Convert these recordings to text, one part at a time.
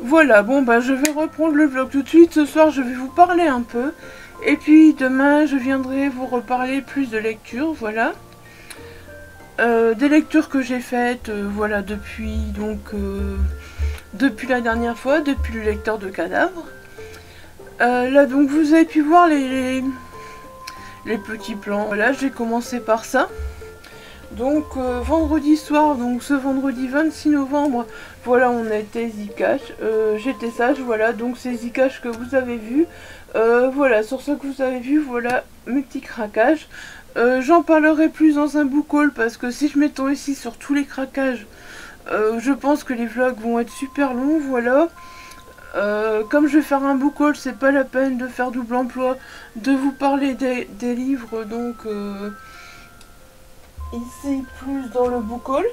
Voilà, bon bah je vais reprendre le vlog tout de suite. Ce soir je vais vous parler un peu. Et puis demain je viendrai vous reparler plus de lecture, voilà. Des lectures que j'ai faites, voilà, depuis depuis la dernière fois, depuis le lecteur de cadavres. Là donc vous avez pu voir les petits plans. Voilà, j'ai commencé par ça. Donc vendredi soir, donc ce vendredi 26 novembre, voilà, on a été Zcash, j'étais sage, voilà, donc c'est Zcash que vous avez vu, voilà, sur ce que vous avez vu, voilà, mes petits craquages. J'en parlerai plus dans un book haul, parce que si je m'étends ici sur tous les craquages, je pense que les vlogs vont être super longs, voilà. Comme je vais faire un book haul, c'est pas la peine de faire double emploi, de vous parler des livres, donc... ici plus dans le book haul.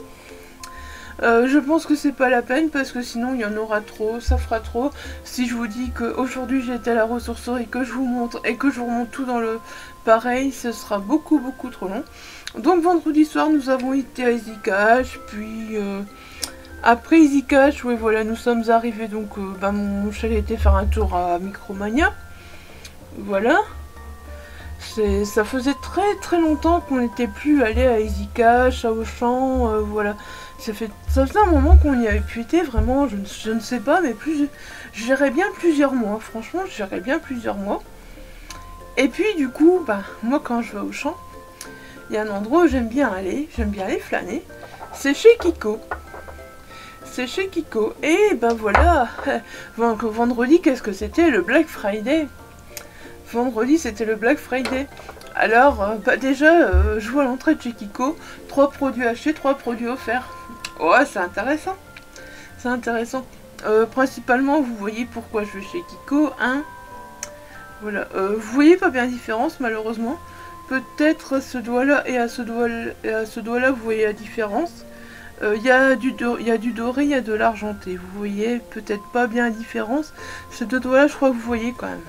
Je pense que c'est pas la peine parce que sinon il y en aura trop, ça fera trop. Si je vous dis qu'aujourd'hui j'étais à la ressourcerie, que je vous montre et que je vous remonte tout dans le pareil, ce sera beaucoup trop long. Donc vendredi soir nous avons été à Zcash, puis après Zcash, oui voilà, nous sommes arrivés, donc mon chalet était faire un tour à Micromania. Voilà. Ça faisait très longtemps qu'on n'était plus allé à Zcash, à Auchan, voilà. Ça faisait un moment qu'on n'y avait plus été, vraiment, je ne sais pas, mais j'irais bien plusieurs mois, franchement, j'irais bien plusieurs mois. Et puis du coup, moi quand je vais au Auchan, il y a un endroit où j'aime bien aller flâner, c'est chez Kiko. C'est chez Kiko, et voilà, vendredi, qu'est-ce que c'était? Le Black Friday. Vendredi c'était le Black Friday. Alors déjà je vois à l'entrée de chez Kiko 3 produits achetés, 3 produits offerts. Ouais, c'est intéressant. C'est intéressant. Principalement vous voyez pourquoi je vais chez Kiko, hein. Voilà. Vous voyez pas bien la différence malheureusement. Peut-être ce doigt là et à ce doigt là vous voyez la différence. Il y a du doré, il y a de l'argenté. Vous voyez peut-être pas bien la différence. Ces deux doigts là je crois que vous voyez quand même.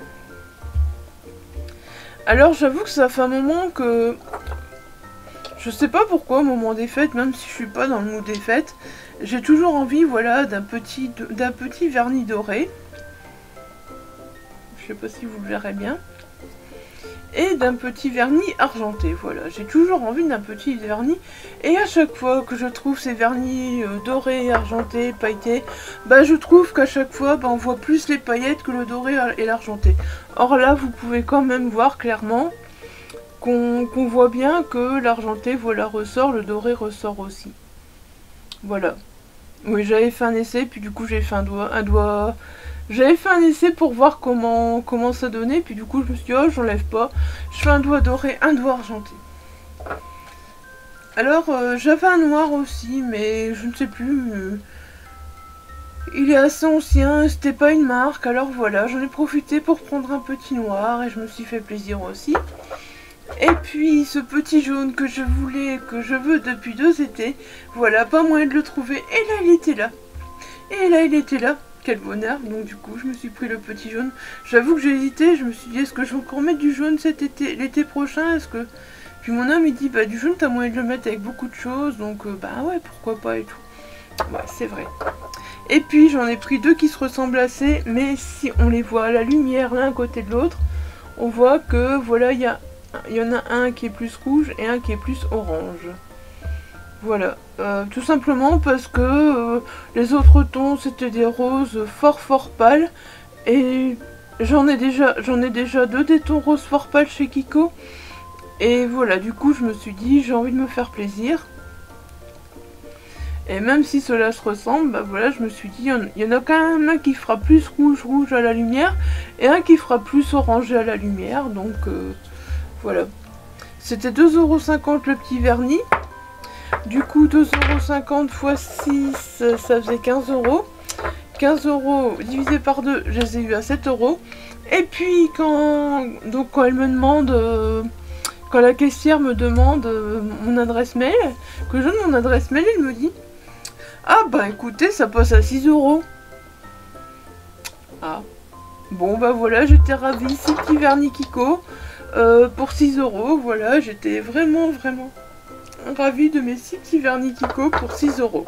Alors j'avoue que ça fait un moment que... Je sais pas pourquoi au moment des fêtes, même si je suis pas dans le mood des fêtes, j'ai toujours envie, voilà, d'un petit vernis doré. Je sais pas si vous le verrez bien. Et d'un petit vernis argenté, voilà. J'ai toujours envie d'un petit vernis. Et à chaque fois que je trouve ces vernis dorés, argentés, pailletés, je trouve qu'à chaque fois, on voit plus les paillettes que le doré et l'argenté. Or là, vous pouvez quand même voir clairement qu'on voit bien que l'argenté, voilà, ressort, le doré ressort aussi. Voilà. Oui, j'avais fait un essai, puis du coup j'ai fait un doigt... J'avais fait un essai pour voir comment ça donnait, puis du coup je me suis dit, oh, j'enlève pas. Je fais un doigt doré, un doigt argenté. Alors, j'avais un noir aussi, mais je ne sais plus. Il est assez ancien, c'était pas une marque, alors voilà, j'en ai profité pour prendre un petit noir et je me suis fait plaisir aussi. Et puis ce petit jaune que je voulais, que je veux depuis 2 étés, voilà, pas moyen de le trouver, et là il était là. Et là il était là, quel bonheur, donc du coup je me suis pris le petit jaune. J'avoue que j'ai hésité, je me suis dit est-ce que je vais encore mettre du jaune cet été, l'été prochain, est-ce que... Puis mon homme il dit bah du jaune t'as moyen de le mettre avec beaucoup de choses, donc bah ouais pourquoi pas et tout. Ouais c'est vrai. Et puis j'en ai pris 2 qui se ressemblent assez, mais si on les voit à la lumière l'un à côté de l'autre, on voit que voilà, il y en a un qui est plus rouge et un qui est plus orange. Voilà, tout simplement parce que les autres tons c'était des roses fort pâles, et j'en ai déjà 2 des tons roses fort pâles chez Kiko. Et voilà, du coup je me suis dit j'ai envie de me faire plaisir. Et même si cela se ressemble, bah voilà, je me suis dit, il y en a quand même un qui fera plus rouge à la lumière, et un qui fera plus orangé à la lumière, donc voilà. C'était 2,50 € le petit vernis. Du coup, 2,50 € x 6, ça faisait 15 €. 15 € divisé par 2, je les ai eu à 7 €. Et puis, quand elle me demande... quand la caissière me demande mon adresse mail, que je donne mon adresse mail, elle me dit ah bah écoutez, ça passe à 6 €. Ah. Bon bah voilà, j'étais ravie, 6 petits vernis Kiko pour 6 €. Voilà, j'étais vraiment ravie de mes 6 petits vernis Kiko pour 6 €.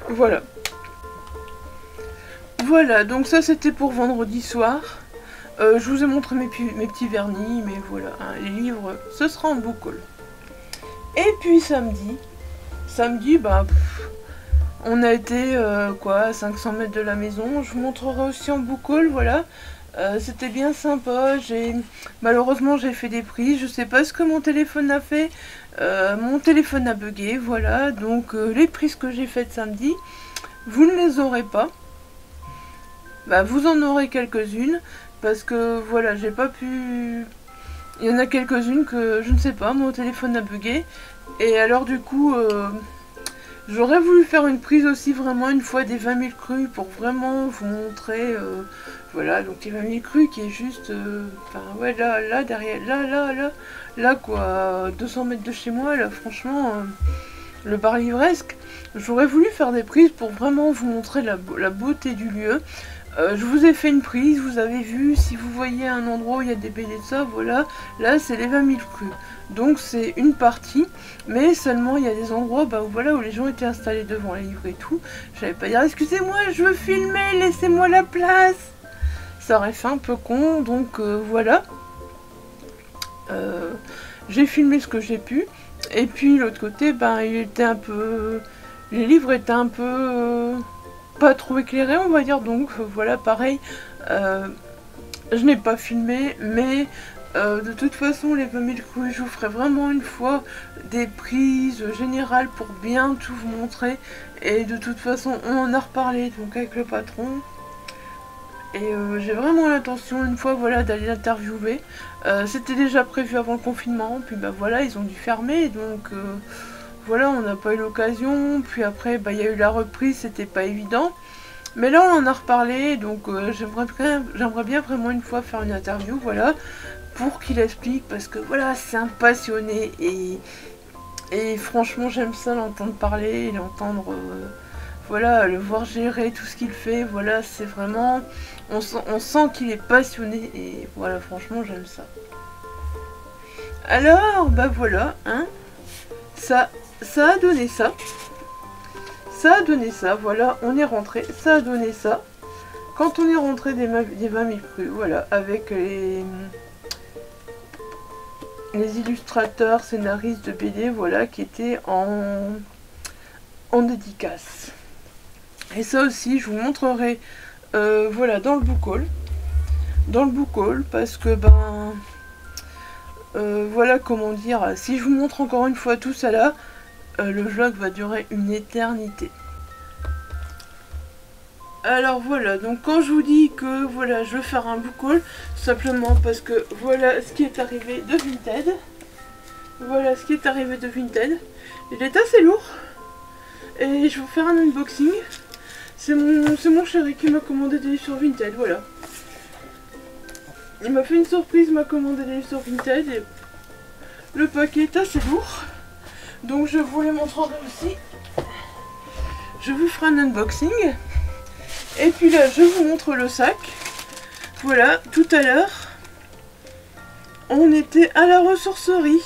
Voilà. Voilà, donc ça c'était pour vendredi soir. Je vous ai montré mes petits vernis, mais voilà, hein, les livres, ce sera en book haul. Et puis samedi, bah... on a été, à 500 mètres de la maison. Je vous montrerai aussi en book haul, voilà. C'était bien sympa. Malheureusement, j'ai fait des prises. Je sais pas ce que mon téléphone a fait. Mon téléphone a bugué, voilà. Donc, les prises que j'ai faites samedi, vous ne les aurez pas. Bah, vous en aurez quelques-unes. Parce que, voilà, j'ai pas pu... Il y en a quelques-unes que, je ne sais pas, mon téléphone a bugué. Et alors, du coup... j'aurais voulu faire une prise aussi vraiment une fois des 20 000 crues pour vraiment vous montrer, voilà, donc les 20 000 crues qui est juste, enfin ouais, là, derrière, là quoi, 200 mètres de chez moi, là franchement, le bar livresque, j'aurais voulu faire des prises pour vraiment vous montrer la beauté du lieu. Je vous ai fait une prise, vous avez vu, si vous voyez un endroit où il y a des BD de ça, voilà, là c'est les 20 000 crues. Donc c'est une partie, mais seulement il y a des endroits bah, où les gens étaient installés devant les livres et tout. J'allais pas dire excusez-moi, je veux filmer, laissez-moi la place. Ça aurait fait un peu con, donc voilà. J'ai filmé ce que j'ai pu. Et puis l'autre côté, ben il était un peu... les livres étaient un peu... pas trop éclairés on va dire, donc voilà pareil. Je n'ai pas filmé, mais... de toute façon, les 20 000 crues, je vous ferai vraiment une fois des prises générales pour bien tout vous montrer. Et de toute façon, on en a reparlé donc avec le patron. Et j'ai vraiment l'intention une fois voilà, d'aller l'interviewer. C'était déjà prévu avant le confinement, puis bah voilà, ils ont dû fermer. Donc voilà, on n'a pas eu l'occasion. Puis après, bah, il y a eu la reprise, c'était pas évident. Mais là, on en a reparlé, donc j'aimerais bien vraiment une fois faire une interview, voilà. Pour qu'il explique, parce que voilà, c'est un passionné et franchement j'aime ça l'entendre parler, l'entendre, voilà, le voir gérer tout ce qu'il fait, voilà, c'est vraiment, on sent qu'il est passionné et voilà, franchement j'aime ça. Alors, bah voilà, hein, ça a donné ça, voilà, on est rentré, ça a donné ça, quand on est rentré des 20 000 crues, voilà, avec les illustrateurs, scénaristes de BD, voilà, qui étaient en dédicace. Et ça aussi, je vous montrerai, voilà, dans le book haul. Dans le book haul, parce que, ben, voilà, comment dire, si je vous montre encore une fois tout ça là, le vlog va durer une éternité. Alors voilà, donc quand je vous dis que voilà, je veux faire un book haul, simplement parce que voilà ce qui est arrivé de Vinted. Voilà ce qui est arrivé de Vinted. Il est assez lourd. Et je vais vous faire un unboxing. C'est mon chéri qui m'a commandé des livres sur Vinted, voilà. Il m'a fait une surprise, m'a commandé des livres sur Vinted et le paquet est assez lourd. Donc je vous les montrerai aussi. Je vous ferai un unboxing. Et puis là, je vous montre le sac. Voilà, tout à l'heure, on était à la ressourcerie.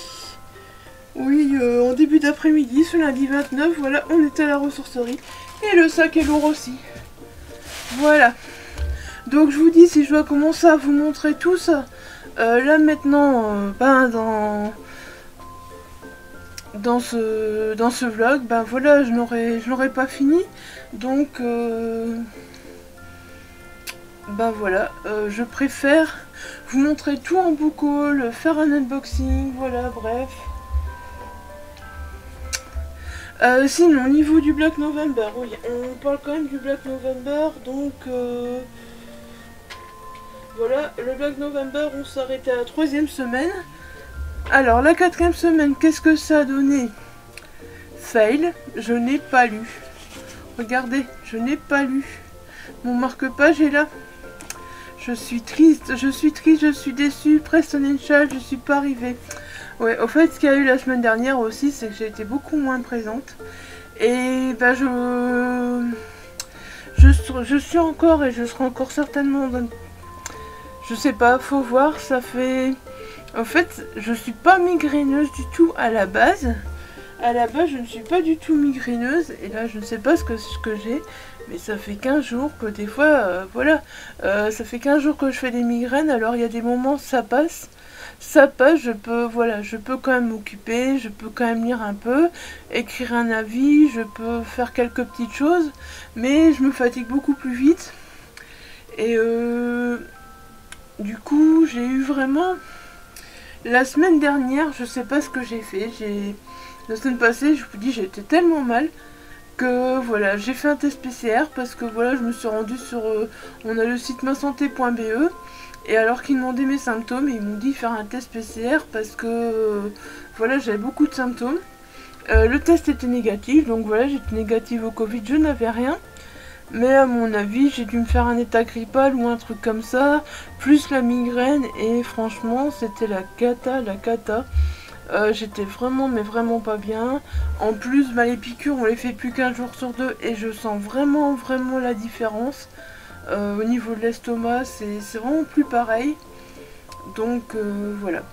Oui, en début d'après-midi, ce lundi 29, voilà, on était à la ressourcerie. Et le sac est lourd aussi. Voilà. Donc je vous dis, si je dois commencer à vous montrer tout ça, là maintenant, ben dans ce vlog, ben voilà, je n'aurais pas fini. Donc, ben voilà, je préfère vous montrer tout en book haul, faire un unboxing, voilà, bref. Sinon, au niveau du Black November, oui, on parle quand même du Black November, donc voilà, le Black November, on s'arrêtait à la 3e semaine. Alors, la 4e semaine, qu'est-ce que ça a donné? Fail, je n'ai pas lu. Regardez, je n'ai pas lu. Mon marque-page est là. Je suis triste, je suis déçue. Preston & Child, je suis pas arrivée. Ouais, au fait, ce qu'il y a eu la semaine dernière aussi, c'est que j'ai été beaucoup moins présente. Et ben je suis encore et je serai encore certainement dans... Je sais pas, faut voir, ça fait... En fait, je suis pas migraineuse du tout à la base. À la base, je ne suis pas du tout migraineuse. Et là, je ne sais pas ce que j'ai. Mais ça fait 15 jours que des fois, voilà. Ça fait 15 jours que je fais des migraines. Alors, il y a des moments, ça passe. Ça passe, je peux, voilà, je peux quand même m'occuper. Je peux quand même lire un peu. Écrire un avis. Je peux faire quelques petites choses. Mais je me fatigue beaucoup plus vite. Et du coup, j'ai eu vraiment... La semaine dernière, je sais pas ce que j'ai fait. La semaine passée, je vous dis, j'étais tellement mal que voilà, j'ai fait un test PCR parce que voilà, je me suis rendue sur... on a le site masanté.be et alors qu'ils demandaient mes symptômes, ils m'ont dit faire un test PCR parce que voilà, j'avais beaucoup de symptômes. Le test était négatif, donc voilà, j'étais négative au Covid, je n'avais rien. Mais à mon avis, j'ai dû me faire un état grippal ou un truc comme ça, plus la migraine, et franchement, c'était la cata. J'étais vraiment, mais vraiment pas bien. En plus, bah, les piqûres, on les fait plus qu'un jour sur 2, et je sens vraiment la différence. Au niveau de l'estomac, c'est vraiment plus pareil. Donc, voilà.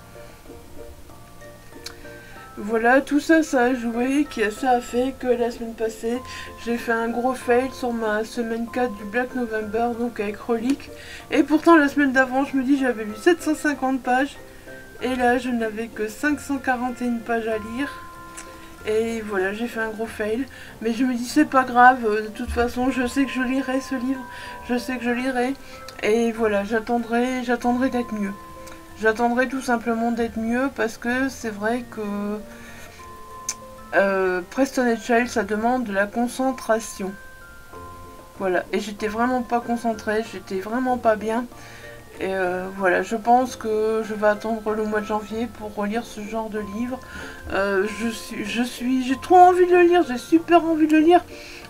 Voilà, tout ça, ça a joué, ça a fait que la semaine passée, j'ai fait un gros fail sur ma semaine 4 du Black November, donc avec Relique. Et pourtant, la semaine d'avant, je me dis, j'avais lu 750 pages. Et là, je n'avais que 541 pages à lire. Et voilà, j'ai fait un gros fail. Mais je me dis, c'est pas grave, de toute façon, je sais que je lirai ce livre. Je sais que je lirai. Et voilà, j'attendrai d'être mieux. J'attendrai tout simplement d'être mieux parce que c'est vrai que Preston & Child, ça demande de la concentration. Voilà, et j'étais vraiment pas concentrée, j'étais vraiment pas bien. Et voilà, je pense que je vais attendre le mois de janvier pour relire ce genre de livre. J'ai trop envie de le lire, j'ai super envie de le lire.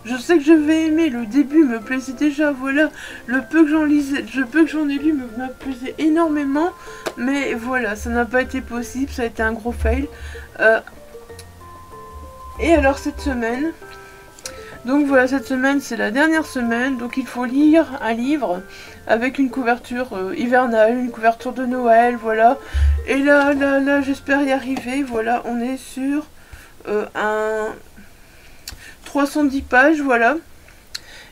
Je sais que je vais aimer, le début me plaisait déjà, voilà. Le peu que j'en lisais, le peu que j'en ai lu me plaisait énormément. Mais voilà, ça n'a pas été possible, ça a été un gros fail. Et alors cette semaine... Donc voilà, cette semaine, c'est la dernière semaine, donc il faut lire un livre avec une couverture hivernale, une couverture de Noël, voilà. Et là, j'espère y arriver, voilà, on est sur un 310 pages, voilà.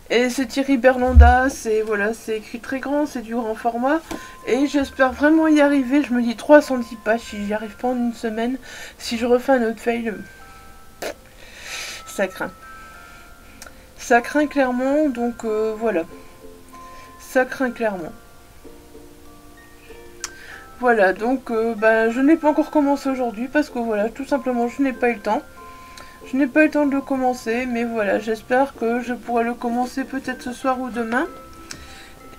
Et c'est Thierry Berlanda, c'est voilà, c'est écrit très grand, c'est du grand format. Et j'espère vraiment y arriver, je me dis 310 pages, si j'y arrive pas en une semaine, si je refais un autre fail, ça craint. Ça craint clairement, donc voilà. Ça craint clairement. Voilà, donc bah, je n'ai pas encore commencé aujourd'hui parce que voilà, tout simplement, je n'ai pas eu le temps. Je n'ai pas eu le temps de le commencer, mais voilà, j'espère que je pourrai le commencer peut-être ce soir ou demain.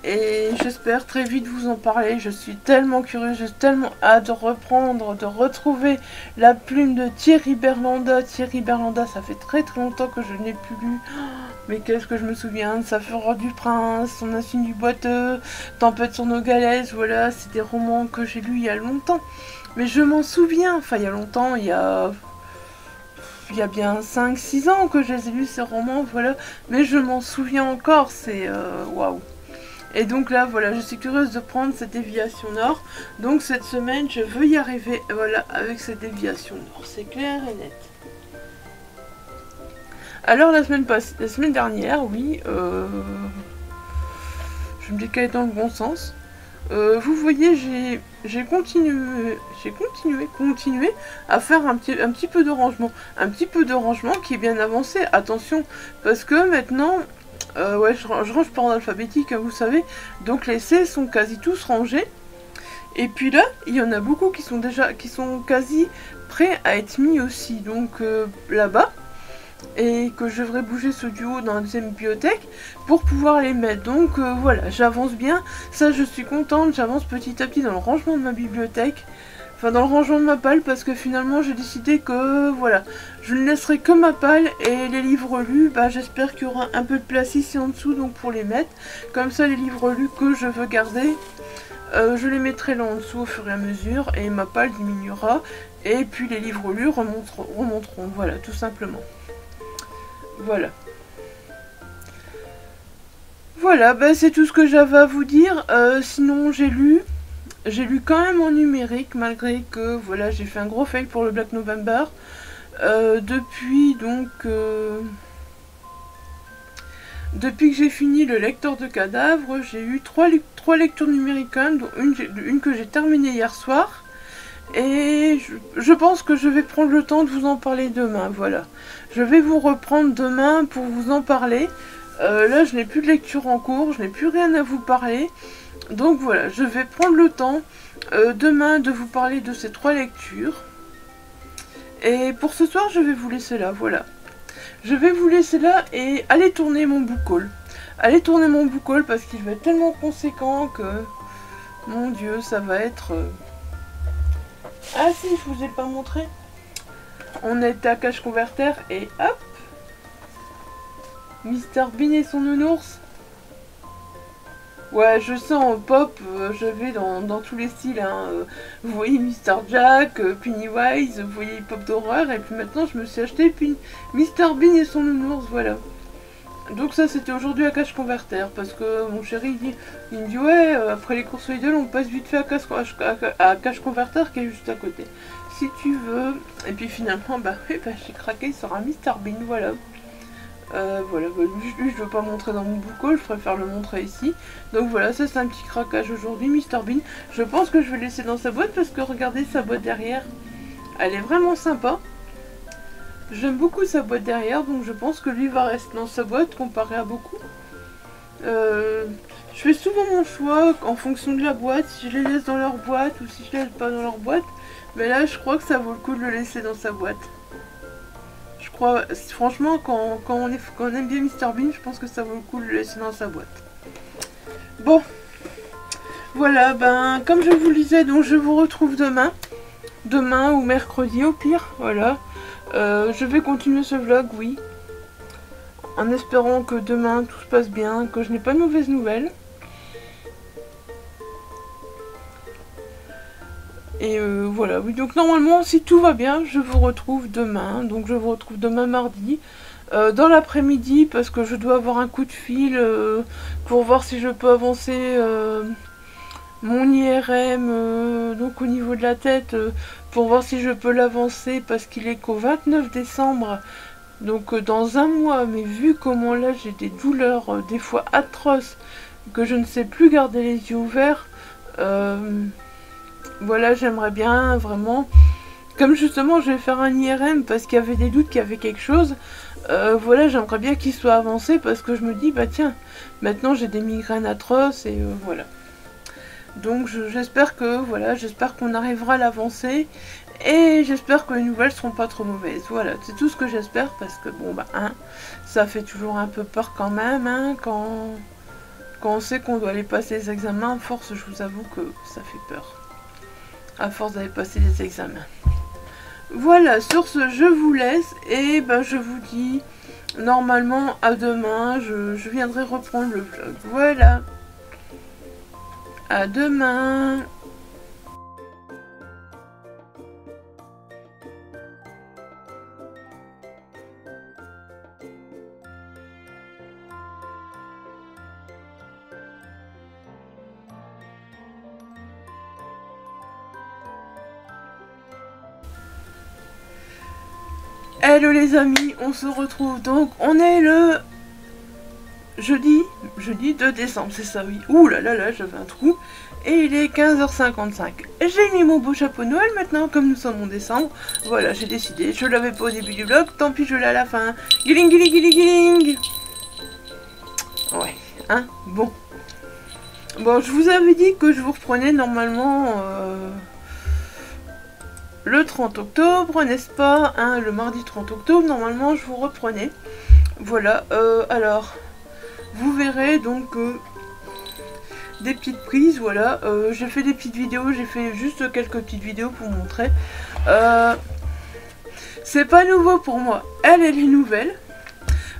Et j'espère très vite vous en parler. Je suis tellement curieuse, j'ai tellement hâte de reprendre, de retrouver la plume de Thierry Berlanda. Thierry Berlanda, ça fait très longtemps que je n'ai plus lu. Mais qu'est-ce que je me souviens de Sa Fureur du Prince, Son insigne du boiteux, Tempête sur nos galets, voilà, c'est des romans que j'ai lus il y a longtemps. Mais je m'en souviens, enfin il y a longtemps, il y a bien 5-6 ans que je les ai lus ces romans, voilà. Mais je m'en souviens encore, c'est waouh. Et donc là, voilà, je suis curieuse de prendre cette déviation nord. Donc cette semaine, je veux y arriver, voilà, avec cette déviation nord. C'est clair et net. Alors la semaine dernière, oui, je me dis qu'elle est dans le bon sens. Vous voyez, j'ai continué à faire un petit peu de rangement. Un petit peu de rangement qui est bien avancé, attention, parce que maintenant... ouais, je range par ordre alphabétique, hein, vous savez. Donc les C sont quasi tous rangés. Et puis là, il y en a beaucoup qui sont quasi prêts à être mis aussi. Donc là-bas. Et que je devrais bouger ce duo dans la deuxième bibliothèque pour pouvoir les mettre. Donc voilà, j'avance bien. Ça, je suis contente. J'avance petit à petit dans le rangement de ma bibliothèque. Enfin, dans le rangement de ma palle, parce que finalement, j'ai décidé que, voilà, je ne laisserai que ma palle et les livres lus, bah, j'espère qu'il y aura un peu de place ici en dessous, donc pour les mettre. Comme ça, les livres lus que je veux garder, je les mettrai là en dessous au fur et à mesure, et ma palle diminuera, et puis les livres lus remonteront, voilà, tout simplement. Voilà. Voilà, bah, c'est tout ce que j'avais à vous dire. Sinon, j'ai lu quand même en numérique, malgré que voilà, j'ai fait un gros fail pour le Black November. Depuis que j'ai fini le lecteur de cadavres, j'ai eu trois lectures numériques, dont une que j'ai terminée hier soir. Et je pense que je vais prendre le temps de vous en parler demain, voilà. Je vais vous reprendre demain pour vous en parler. Là, je n'ai plus de lecture en cours, je n'ai plus rien à vous parler. Donc voilà, je vais prendre le temps demain de vous parler de ces 3 lectures. Et pour ce soir, je vais vous laisser là, voilà. Je vais vous laisser là et aller tourner mon book haul. Allez tourner mon book haul parce qu'il va être tellement conséquent que... Mon Dieu, ça va être... Ah si, je vous ai pas montré. On est à Cache Converter et hop, Mr Bean et son nounours. Ouais, je sens pop, je vais dans tous les styles. Hein. Vous voyez Mr Jack, Pennywise, vous voyez pop d'horreur. Et puis maintenant, je me suis acheté Mr Bean et son nounours, voilà. Donc ça, c'était aujourd'hui à Cache Converter. Parce que mon chéri, il me dit, ouais, après les courses Lidl, on passe vite fait à Cache Converter qui est juste à côté. Si tu veux. Et puis finalement, bah, j'ai craqué sur un Mr Bean, voilà. Voilà, lui je veux pas montrer dans mon book haul, je préfère le montrer ici. Donc voilà, ça c'est un petit craquage aujourd'hui, Mr Bean. Je pense que je vais le laisser dans sa boîte parce que regardez sa boîte derrière. Elle est vraiment sympa. J'aime beaucoup sa boîte derrière, donc je pense que lui va rester dans sa boîte comparé à beaucoup. Je fais souvent mon choix en fonction de la boîte, si je les laisse dans leur boîte ou si je les laisse pas dans leur boîte. Mais là je crois que ça vaut le coup de le laisser dans sa boîte. Franchement, quand on aime bien Mr Bean, je pense que ça vaut le coup de le laisser dans sa boîte. Bon, voilà, ben, comme je vous le disais, donc je vous retrouve demain ou mercredi au pire, voilà. Je vais continuer ce vlog, oui, en espérant que demain tout se passe bien, que je n'ai pas de mauvaises nouvelles. Et voilà, oui, donc normalement, si tout va bien, je vous retrouve demain. Donc je vous retrouve demain mardi, dans l'après-midi, parce que je dois avoir un coup de fil pour voir si je peux avancer mon IRM, donc au niveau de la tête, pour voir si je peux l'avancer, parce qu'il est qu'au 29 décembre, donc dans un mois. Mais vu comment là, j'ai des douleurs, des fois atroces, que je ne sais plus garder les yeux ouverts, voilà, j'aimerais bien vraiment, comme justement je vais faire un IRM parce qu'il y avait des doutes qu'il y avait quelque chose, voilà, j'aimerais bien qu'il soit avancé parce que je me dis, bah tiens, maintenant j'ai des migraines atroces et voilà. Donc j'espère que, voilà, j'espère qu'on arrivera à l'avancer et j'espère que les nouvelles seront pas trop mauvaises. Voilà, c'est tout ce que j'espère parce que bon, bah, hein, ça fait toujours un peu peur quand même, hein, quand Quand on sait qu'on doit aller passer les examens, à force, je vous avoue que ça fait peur. À force d'aller passer les examens. Voilà, sur ce, je vous laisse et ben, je vous dis normalement à demain. Je viendrai reprendre le vlog. Voilà. À demain. Hello les amis, on se retrouve donc, on est le jeudi 2 décembre, c'est ça oui. Ouh là là là, j'avais un trou. Et il est 15h55. J'ai mis mon beau chapeau de Noël maintenant, comme nous sommes en décembre. Voilà, j'ai décidé, je l'avais pas au début du vlog, tant pis je l'ai à la fin. Giling giling giling giling. Ouais, hein, bon. Bon, je vous avais dit que je vous reprenais normalement... le 30 octobre, n'est-ce pas, hein, le mardi 30 octobre, normalement, je vous reprenais. Voilà, alors, vous verrez donc des petites prises, voilà. J'ai fait des petites vidéos, j'ai fait juste quelques petites vidéos pour vous montrer. C'est pas nouveau pour moi, elle est nouvelle.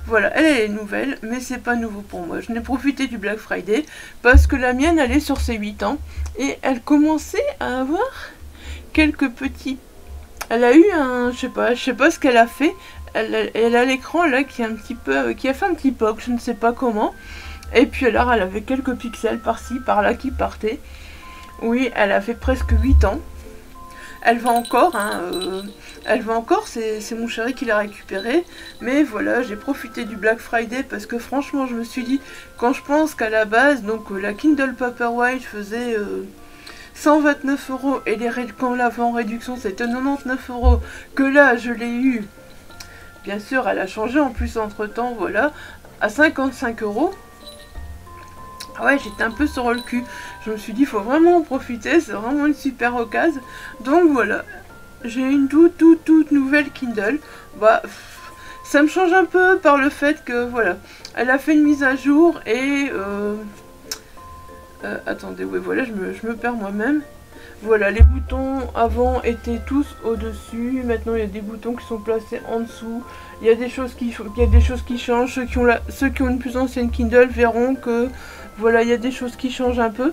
Voilà, elle est nouvelle, mais c'est pas nouveau pour moi. Je n'ai profité du Black Friday parce que la mienne, elle est sur ses 8 ans. Et elle commençait à avoir... quelques petits... Elle a eu un... je sais pas ce qu'elle a fait. Elle a l'écran là qui est un petit peu... qui a fait un petit pop, je ne sais pas comment. Et puis alors elle avait quelques pixels par-ci, par-là qui partaient. Oui, elle a fait presque 8 ans. Elle va encore, hein, elle va encore, c'est mon chéri qui l'a récupéré. Mais voilà, j'ai profité du Black Friday parce que franchement je me suis dit, quand je pense qu'à la base, donc la Kindle Paperwhite faisait... 129 € et quand on l'a fait en réduction c'était 99 €, que là je l'ai eu, bien sûr elle a changé en plus entre temps, voilà, à 55 €. Ouais, j'étais un peu sur le cul, je me suis dit il faut vraiment en profiter, c'est vraiment une super occasion. Donc voilà, j'ai une toute nouvelle Kindle. Bah, ça me change un peu par le fait que voilà, elle a fait une mise à jour et... attendez, ouais, voilà, je me perds moi-même. Voilà, les boutons avant étaient tous au-dessus. Maintenant, il y a des boutons qui sont placés en dessous. Il y a des choses qui changent. Ceux qui ont une plus ancienne Kindle verront que, voilà, il y a des choses qui changent un peu.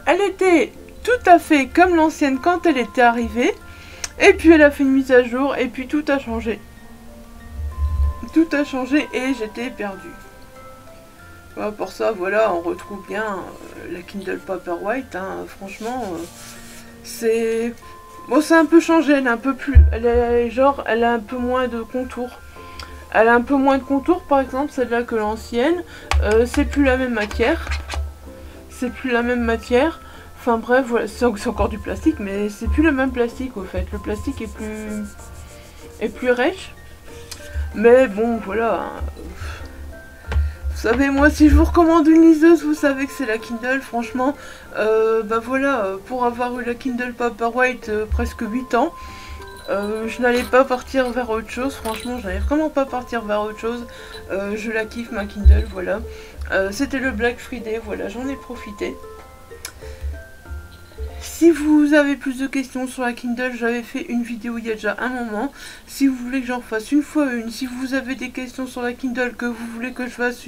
Elle était tout à fait comme l'ancienne quand elle était arrivée. Et puis, elle a fait une mise à jour. Et puis, tout a changé. Tout a changé et j'étais perdue. Voilà, pour ça, voilà, on retrouve bien la Kindle Paperwhite, hein, franchement, c'est... Bon, c'est un peu changé, elle est un peu plus... elle a un peu moins de contours. Elle a un peu moins de contours, par exemple, celle-là que l'ancienne. C'est plus la même matière. C'est plus la même matière. Enfin bref, voilà, c'est encore du plastique, mais c'est plus le même plastique, au fait. Le plastique est plus rêche. Mais bon, voilà... hein. Vous savez, moi, si je vous recommande une liseuse, vous savez que c'est la Kindle, franchement. Bah voilà, pour avoir eu la Kindle Paperwhite presque 8 ans, je n'allais pas partir vers autre chose, franchement, je n'allais vraiment pas partir vers autre chose. Je la kiffe, ma Kindle, voilà. C'était le Black Friday, voilà, j'en ai profité. Si vous avez plus de questions sur la Kindle, j'avais fait une vidéo il y a déjà un moment. Si vous voulez que j'en fasse une fois une, si vous avez des questions sur la Kindle, que vous voulez que je fasse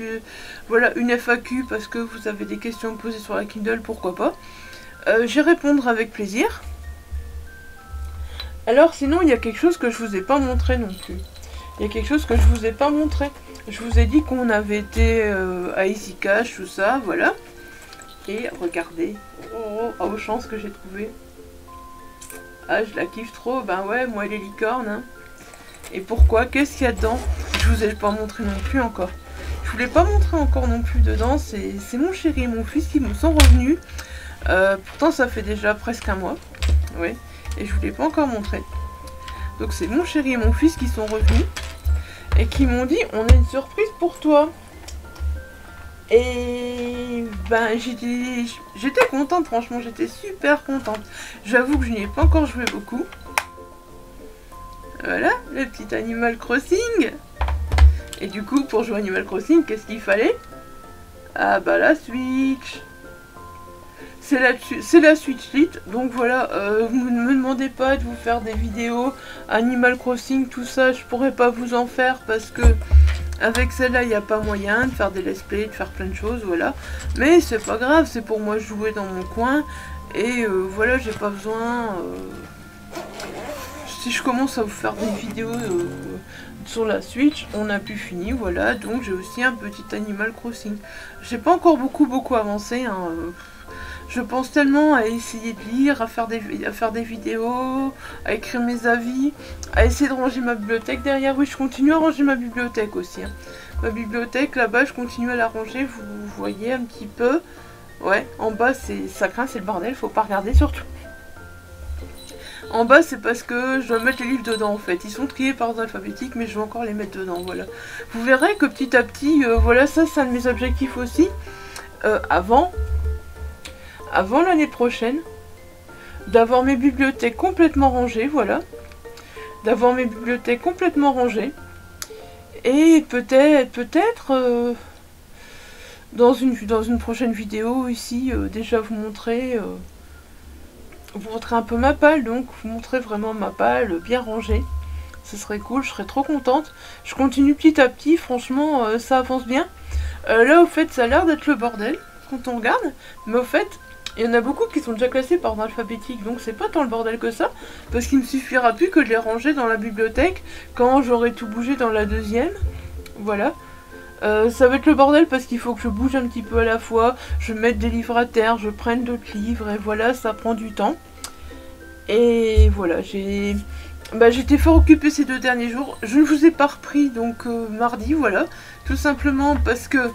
voilà, une FAQ parce que vous avez des questions posées sur la Kindle, pourquoi pas. J'y répondre avec plaisir. Alors sinon, il y a quelque chose que je vous ai pas montré non plus. Il y a quelque chose que je vous ai pas montré. Je vous ai dit qu'on avait été à Easy Cash, tout ça, voilà. Et regardez, aux chances que j'ai trouvé. Ah, je la kiffe trop, ben ouais, moi les licornes. Hein. Et pourquoi? Qu'est-ce qu'il y a dedans? Je vous ai pas montré non plus encore. Je voulais pas montrer encore non plus dedans, c'est mon chéri et mon fils qui me sont revenus. Pourtant ça fait déjà presque un mois. Ouais, et je voulais pas encore montrer. Donc c'est mon chéri et mon fils qui sont revenus. Et qui m'ont dit, on a une surprise pour toi. Et ben j'étais contente, franchement j'étais super contente. J'avoue que je n'y ai pas encore joué beaucoup. Voilà, le petit Animal Crossing. Et du coup pour jouer Animal Crossing, qu'est-ce qu'il fallait? Ah bah la Switch. C'est la Switch Lite, donc voilà, vous ne me demandez pas de vous faire des vidéos Animal Crossing, tout ça, je pourrais pas vous en faire parce que avec celle-là, il n'y a pas moyen de faire des let's play, de faire plein de choses, voilà. Mais c'est pas grave, c'est pour moi jouer dans mon coin, et voilà, j'ai pas besoin... si je commence à vous faire des vidéos sur la Switch, on n'a plus fini, voilà, donc j'ai aussi un petit Animal Crossing. J'ai pas encore beaucoup avancé, hein, je pense tellement à essayer de lire, à faire des vidéos, à écrire mes avis, à essayer de ranger ma bibliothèque derrière. Oui, je continue à ranger ma bibliothèque aussi. Hein. Ma bibliothèque, là-bas, je continue à la ranger, vous voyez un petit peu. Ouais, en bas, ça craint, c'est le bordel, faut pas regarder surtout. En bas, c'est parce que je dois mettre les livres dedans, en fait. Ils sont triés par ordre alphabétique, mais je vais encore les mettre dedans, voilà. Vous verrez que petit à petit, voilà, ça, c'est un de mes objectifs aussi. Avant l'année prochaine, d'avoir mes bibliothèques complètement rangées, voilà. D'avoir mes bibliothèques complètement rangées. Et peut-être dans une prochaine vidéo ici, déjà vous montrer un peu ma palle, donc vous montrer vraiment ma palle bien rangée. Ce serait cool, je serais trop contente. Je continue petit à petit, franchement, ça avance bien. Là, au fait, ça a l'air d'être le bordel quand on regarde, mais au fait... il y en a beaucoup qui sont déjà classés par ordre alphabétique, donc c'est pas tant le bordel que ça, parce qu'il me suffira plus que de les ranger dans la bibliothèque quand j'aurai tout bougé dans la deuxième. Voilà. Ça va être le bordel parce qu'il faut que je bouge un petit peu à la fois, je mette des livres à terre, je prenne d'autres livres, et voilà, ça prend du temps. Et voilà, j'étais fort occupée ces 2 derniers jours. Je ne vous ai pas repris, donc mardi, voilà. Tout simplement parce que,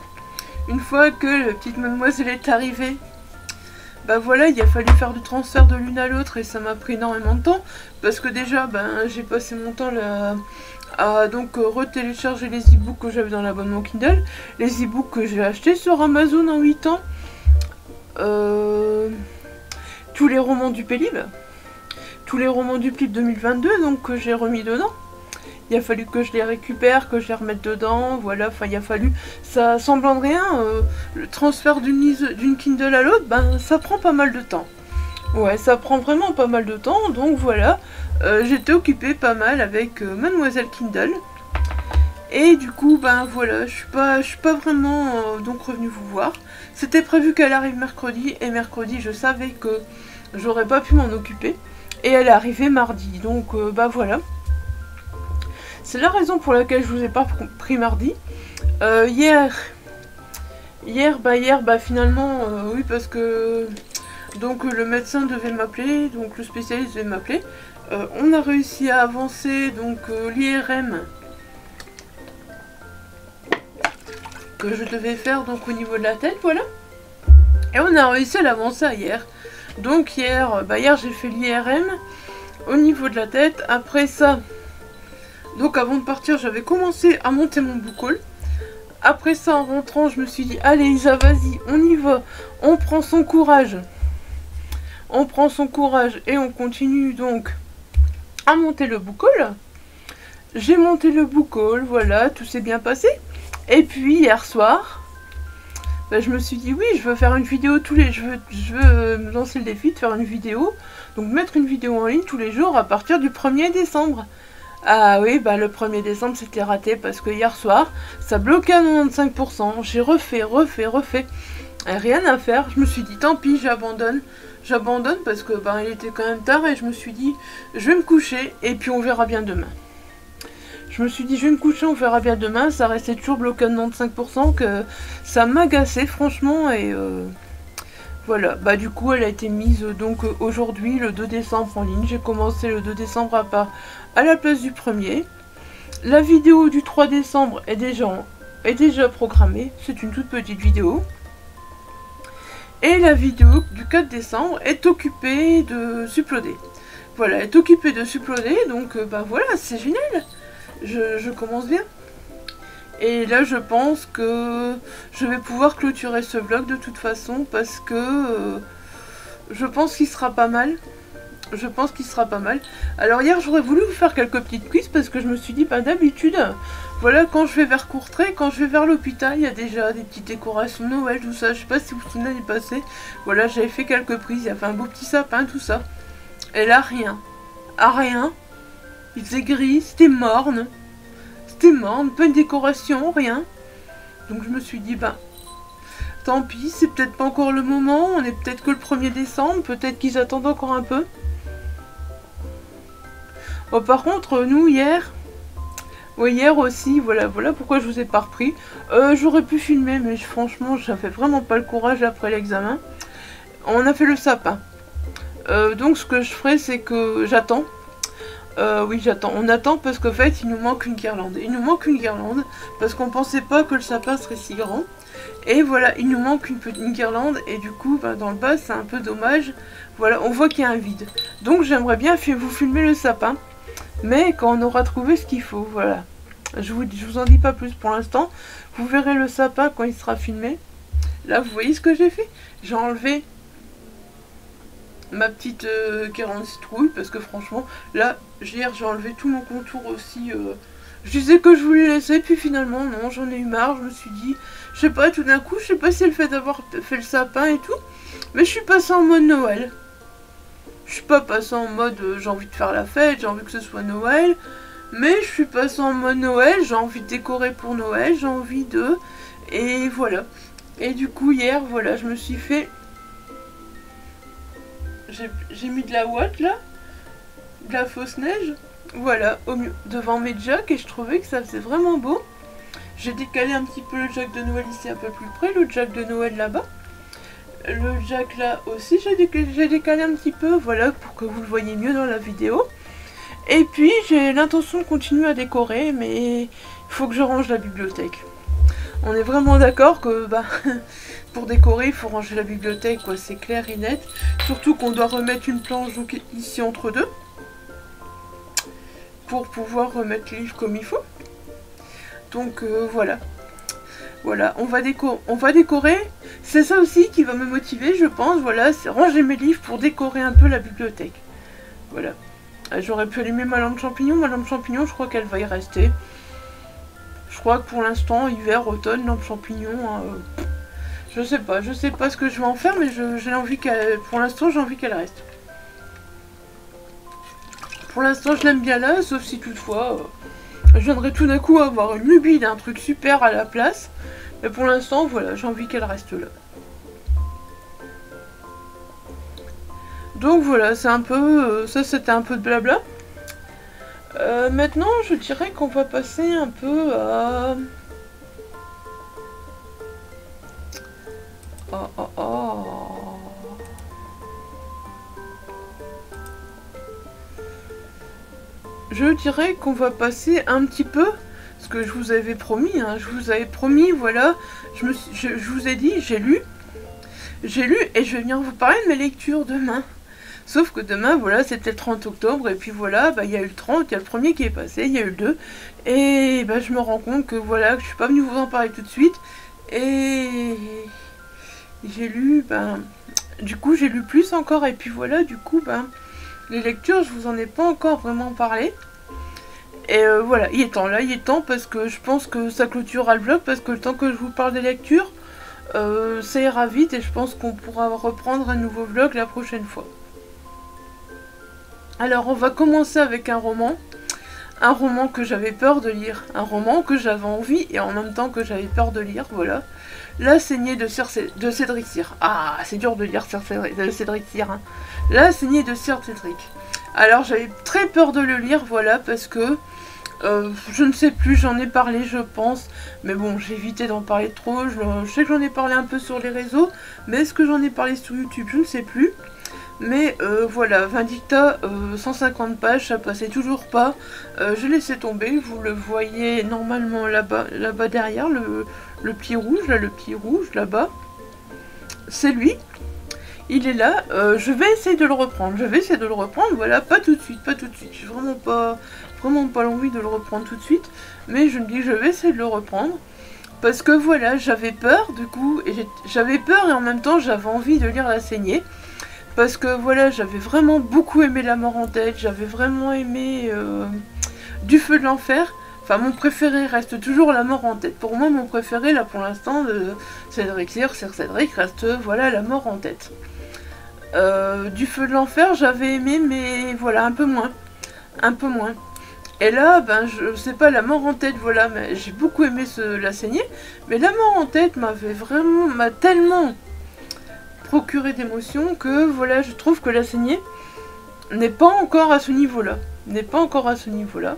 une fois que la petite mademoiselle est arrivée, bah voilà, il a fallu faire du transfert de l'une à l'autre et ça m'a pris énormément de temps parce que déjà, j'ai passé mon temps là à donc retélécharger les e-books que j'avais dans l'abonnement Kindle, les e-books que j'ai achetés sur Amazon en 8 ans, tous les romans du Pélib 2022 donc que j'ai remis dedans. Il a fallu que je les récupère, que je les remette dedans, voilà, enfin il a fallu, ça semblant de rien, le transfert d'une Kindle à l'autre, ça prend pas mal de temps. Ouais, ça prend vraiment pas mal de temps, donc voilà, j'étais occupée pas mal avec Mademoiselle Kindle. Et du coup, voilà, je suis pas vraiment donc revenue vous voir. C'était prévu qu'elle arrive mercredi, et mercredi je savais que j'aurais pas pu m'en occuper. Et elle est arrivée mardi, donc voilà. C'est la raison pour laquelle je vous ai pas pris mardi. Hier, finalement, oui, parce que donc le médecin devait m'appeler, donc le spécialiste devait m'appeler. On a réussi à avancer, donc l'IRM que je devais faire donc au niveau de la tête, voilà. Et on a réussi à l'avancer hier. Donc hier j'ai fait l'IRM au niveau de la tête. Après ça, donc avant de partir, j'avais commencé à monter mon book haul. Après ça, en rentrant, je me suis dit, allez Isa, vas-y, on y va. On prend son courage. On prend son courage et on continue donc à monter le book haul. J'ai monté le book haul, voilà, tout s'est bien passé. Et puis hier soir, je me suis dit oui, je veux faire une vidéo je veux me lancer le défi de faire une vidéo, donc mettre une vidéo en ligne tous les jours à partir du 1er décembre. Ah oui, le 1er décembre c'était raté parce que hier soir, ça bloquait à 95%, j'ai refait, rien à faire, je me suis dit tant pis, j'abandonne parce que il était quand même tard et je me suis dit je vais me coucher et puis on verra bien demain. Je me suis dit, je vais me coucher, on verra bien demain. Ça restait toujours bloqué à 95%, que ça m'agaçait, franchement. Et voilà, du coup, elle a été mise donc aujourd'hui, le 2 décembre, en ligne. J'ai commencé le 2 décembre à la place du 1er. La vidéo du 3 décembre est déjà programmée. C'est une toute petite vidéo. Et la vidéo du 4 décembre est occupée de s'uploader. Voilà, elle est occupée de s'uploader, donc voilà, c'est génial. Je commence bien. Et là, je pense que je vais pouvoir clôturer ce vlog de toute façon parce que je pense qu'il sera pas mal. Alors hier, j'aurais voulu vous faire quelques petites quiz parce que je me suis dit, d'habitude, Voilà, quand je vais vers Courtrai, quand je vais vers l'hôpital, il y a déjà des petites décorations de Noël, tout ça. Je sais pas si vous vous souvenez l'année passée. Voilà, j'avais fait quelques prises, il y avait un beau petit sapin, tout ça. Et là, rien. Ah, rien. Il faisait gris, c'était morne. C'était morne, pas une décoration, rien. Donc je me suis dit, bah, tant pis, c'est peut-être pas encore le moment. On est peut-être que le 1er décembre, peut-être qu'ils attendent encore un peu. Bon, par contre, nous, hier... Oui, hier aussi, voilà pourquoi je vous ai pas repris. J'aurais pu filmer, mais franchement, j'avais vraiment pas le courage après l'examen. On a fait le sapin. Donc, ce que je ferai, c'est que j'attends. Oui, j'attends. On attend parce qu'en fait, il nous manque une guirlande. Il nous manque une guirlande parce qu'on pensait pas que le sapin serait si grand. Et voilà, il nous manque une guirlande. Et du coup, bah, dans le bas, c'est un peu dommage. Voilà, on voit qu'il y a un vide. Donc, j'aimerais bien vous filmer le sapin. Mais quand on aura trouvé ce qu'il faut, voilà. Je vous en dis pas plus pour l'instant. Vous verrez le sapin quand il sera filmé. Là, vous voyez ce que j'ai fait? J'ai enlevé ma petite guirlande citrouille parce que franchement, là, hier, j'ai enlevé tout mon contour aussi. Je disais que je voulais laisser, puis finalement, non, j'en ai eu marre. Je me suis dit, je sais pas, tout d'un coup, je sais pas si c'est le fait d'avoir fait le sapin et tout, mais je suis passée en mode Noël. Je suis pas passée en mode j'ai envie de faire la fête, j'ai envie que ce soit Noël. Mais je suis passée en mode Noël, j'ai envie de décorer pour Noël, j'ai envie de... Et voilà. Et du coup hier, voilà, je me suis fait... J'ai mis de la ouate là, de la fausse neige. Voilà, devant mes jacks et je trouvais que ça faisait vraiment beau. J'ai décalé un petit peu le jack de Noël ici un peu plus près, le jack de Noël là-bas. Le jack là aussi, j'ai décalé un petit peu, voilà, pour que vous le voyez mieux dans la vidéo. Et puis, j'ai l'intention de continuer à décorer, mais il faut que je range la bibliothèque. On est vraiment d'accord que, bah, pour décorer, il faut ranger la bibliothèque, quoi, c'est clair et net. Surtout qu'on doit remettre une planche donc, ici entre deux, pour pouvoir remettre les livres comme il faut. Donc, voilà. Voilà, on va décorer. C'est ça aussi qui va me motiver, je pense. Voilà, c'est ranger mes livres pour décorer un peu la bibliothèque. Voilà. J'aurais pu allumer ma lampe champignon. Ma lampe champignon, je crois qu'elle va y rester. Je crois que pour l'instant, hiver, automne, lampe champignon, je sais pas ce que je vais en faire, mais j'ai envie qu'elle... Pour l'instant, j'ai envie qu'elle reste. Pour l'instant, je l'aime bien là, sauf si toutefois... je viendrai tout d'un coup avoir une lubie d'un truc super à la place. Mais pour l'instant, voilà, j'ai envie qu'elle reste là. Donc voilà, c'est un peu... ça, c'était un peu de blabla. Maintenant, je dirais qu'on va passer un peu à... Je dirais qu'on va passer un petit peu, ce que je vous avais promis, hein, je vous avais promis, voilà, je vous ai dit, j'ai lu, et je vais venir vous parler de mes lectures demain. Sauf que demain, voilà, c'était le 30 octobre, et puis voilà, bah, il y a eu le 30, il y a le premier qui est passé, il y a eu le 2, et bah, je me rends compte que voilà, que je suis pas venue vous en parler tout de suite, et j'ai lu, ben, du coup, j'ai lu plus encore, et puis voilà, du coup, ben, les lectures, je vous en ai pas encore vraiment parlé. Et voilà, il est temps, là, il est temps, parce que je pense que ça clôturera le vlog, parce que le temps que je vous parle des lectures, ça ira vite, et je pense qu'on pourra reprendre un nouveau vlog la prochaine fois. Alors, on va commencer avec un roman que j'avais peur de lire, un roman que j'avais envie, et en même temps que j'avais peur de lire, voilà. La saignée de Cédric Cyr. Ah, c'est dur de lire Cédric Cyr, hein. La saignée de Sir Cédric. Alors, j'avais très peur de le lire, voilà, parce que... je ne sais plus, j'en ai parlé, je pense. Mais bon, j'ai évité d'en parler trop. Je sais que j'en ai parlé un peu sur les réseaux. Mais est-ce que j'en ai parlé sur YouTube? Je ne sais plus. Mais voilà, Vindicta, 150 pages, ça passait toujours pas. J'ai laissé tomber, vous le voyez normalement là-bas derrière, le pied rouge, là, le pied rouge, là-bas. C'est lui. Il est là, je vais essayer de le reprendre, voilà, pas tout de suite, j'ai vraiment pas l'envie de le reprendre tout de suite, mais je me dis que je vais essayer de le reprendre, parce que voilà, j'avais peur, du coup, j'avais peur et en même temps j'avais envie de lire La Saignée, parce que voilà, j'avais vraiment beaucoup aimé La Mort en tête, j'avais vraiment aimé Du Feu de l'Enfer, Enfin, mon préféré reste toujours La Mort en tête. Pour moi, mon préféré, là, pour l'instant, de Cédric Cyr, Cédric reste, voilà, La Mort en tête. Du Feu de l'Enfer, j'avais aimé, mais voilà, un peu moins. Un peu moins. Et là, ben, je sais pas, La Mort en tête, voilà, mais j'ai beaucoup aimé La Saignée. Mais La Mort en tête m'a tellement procuré d'émotions que, voilà, je trouve que La Saignée n'est pas encore à ce niveau-là. N'est pas encore à ce niveau-là.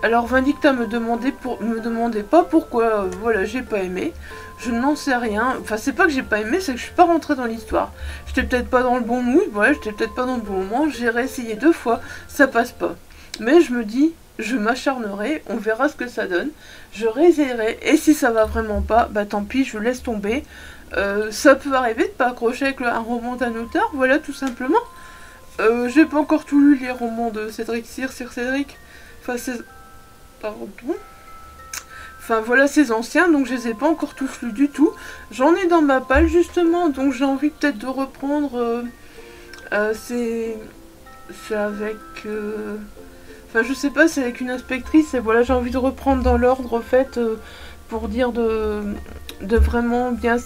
Alors Vindicta me demandait pas pourquoi, voilà, j'ai pas aimé. Je n'en sais rien. Enfin, c'est pas que j'ai pas aimé, c'est que je suis pas rentrée dans l'histoire. J'étais peut-être pas dans le bon mood, voilà, j'étais peut-être pas dans le bon moment. J'ai réessayé 2 fois, ça passe pas. Mais je me dis, je m'acharnerai, on verra ce que ça donne. Je réessayerai, et si ça va vraiment pas, bah tant pis, je laisse tomber. Ça peut arriver de pas accrocher avec un roman d'un auteur, voilà, tout simplement. J'ai pas encore tout lu les romans de Cédric Cyr, Cédric. Enfin, c'est... Pardon. Enfin voilà, ces anciens, donc je les ai pas encore tous lus du tout. J'en ai dans ma palle justement, donc j'ai envie peut-être de reprendre. C'est avec... Enfin je sais pas, c'est avec une inspectrice, et voilà, j'ai envie de reprendre dans l'ordre en fait, pour dire de vraiment bien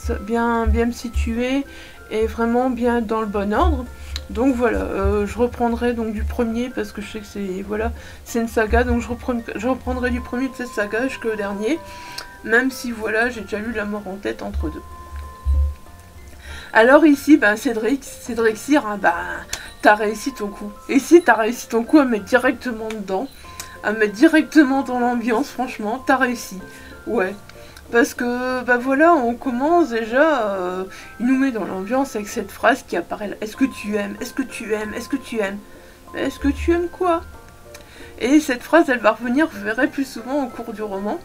me situer, et vraiment bien être dans le bon ordre. Donc voilà, je reprendrai donc du premier parce que je sais que c'est voilà, c'est une saga, donc je reprendrai du premier de cette saga jusqu'au dernier, même si voilà, j'ai déjà lu La Mort en tête entre deux. Alors ici, ben Cédric Cyr, hein, bah t'as réussi ton coup. Et si t'as réussi ton coup à mettre directement dedans, à mettre directement dans l'ambiance, franchement, t'as réussi. Ouais. Parce que, bah voilà, on commence déjà, il nous met dans l'ambiance avec cette phrase qui apparaît là. Est-ce que tu aimes? Est-ce que tu aimes? Est-ce que tu aimes? Mais est-ce que tu aimes quoi? Et cette phrase, elle va revenir, vous verrez, plus souvent au cours du roman.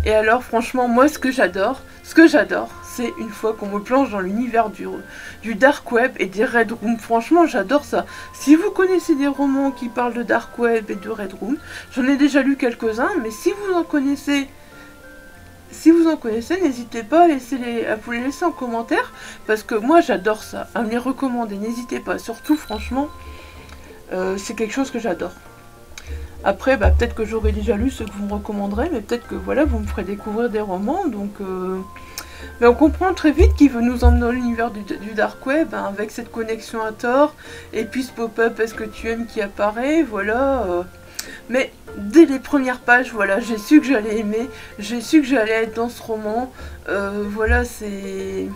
Et alors, franchement, moi, ce que j'adore, c'est une fois qu'on me plonge dans l'univers du dark web et des red rooms. Franchement, j'adore ça. Si vous connaissez des romans qui parlent de dark web et de red room, j'en ai déjà lu quelques-uns, mais si vous en connaissez... n'hésitez pas à vous les laisser en commentaire, parce que moi j'adore ça, à me les recommander, n'hésitez pas, surtout franchement, c'est quelque chose que j'adore. Après, bah, peut-être que j'aurais déjà lu ce que vous me recommanderez, mais peut-être que voilà, vous me ferez découvrir des romans, donc... Mais on comprend très vite qu'il veut nous emmener dans l'univers du dark web, hein, avec cette connexion à Thor, et puis ce pop-up est-ce que tu aimes qui apparaît, voilà... Mais dès les premières pages, voilà, j'ai su que j'allais aimer, j'ai su que j'allais être dans ce roman. Voilà, c'est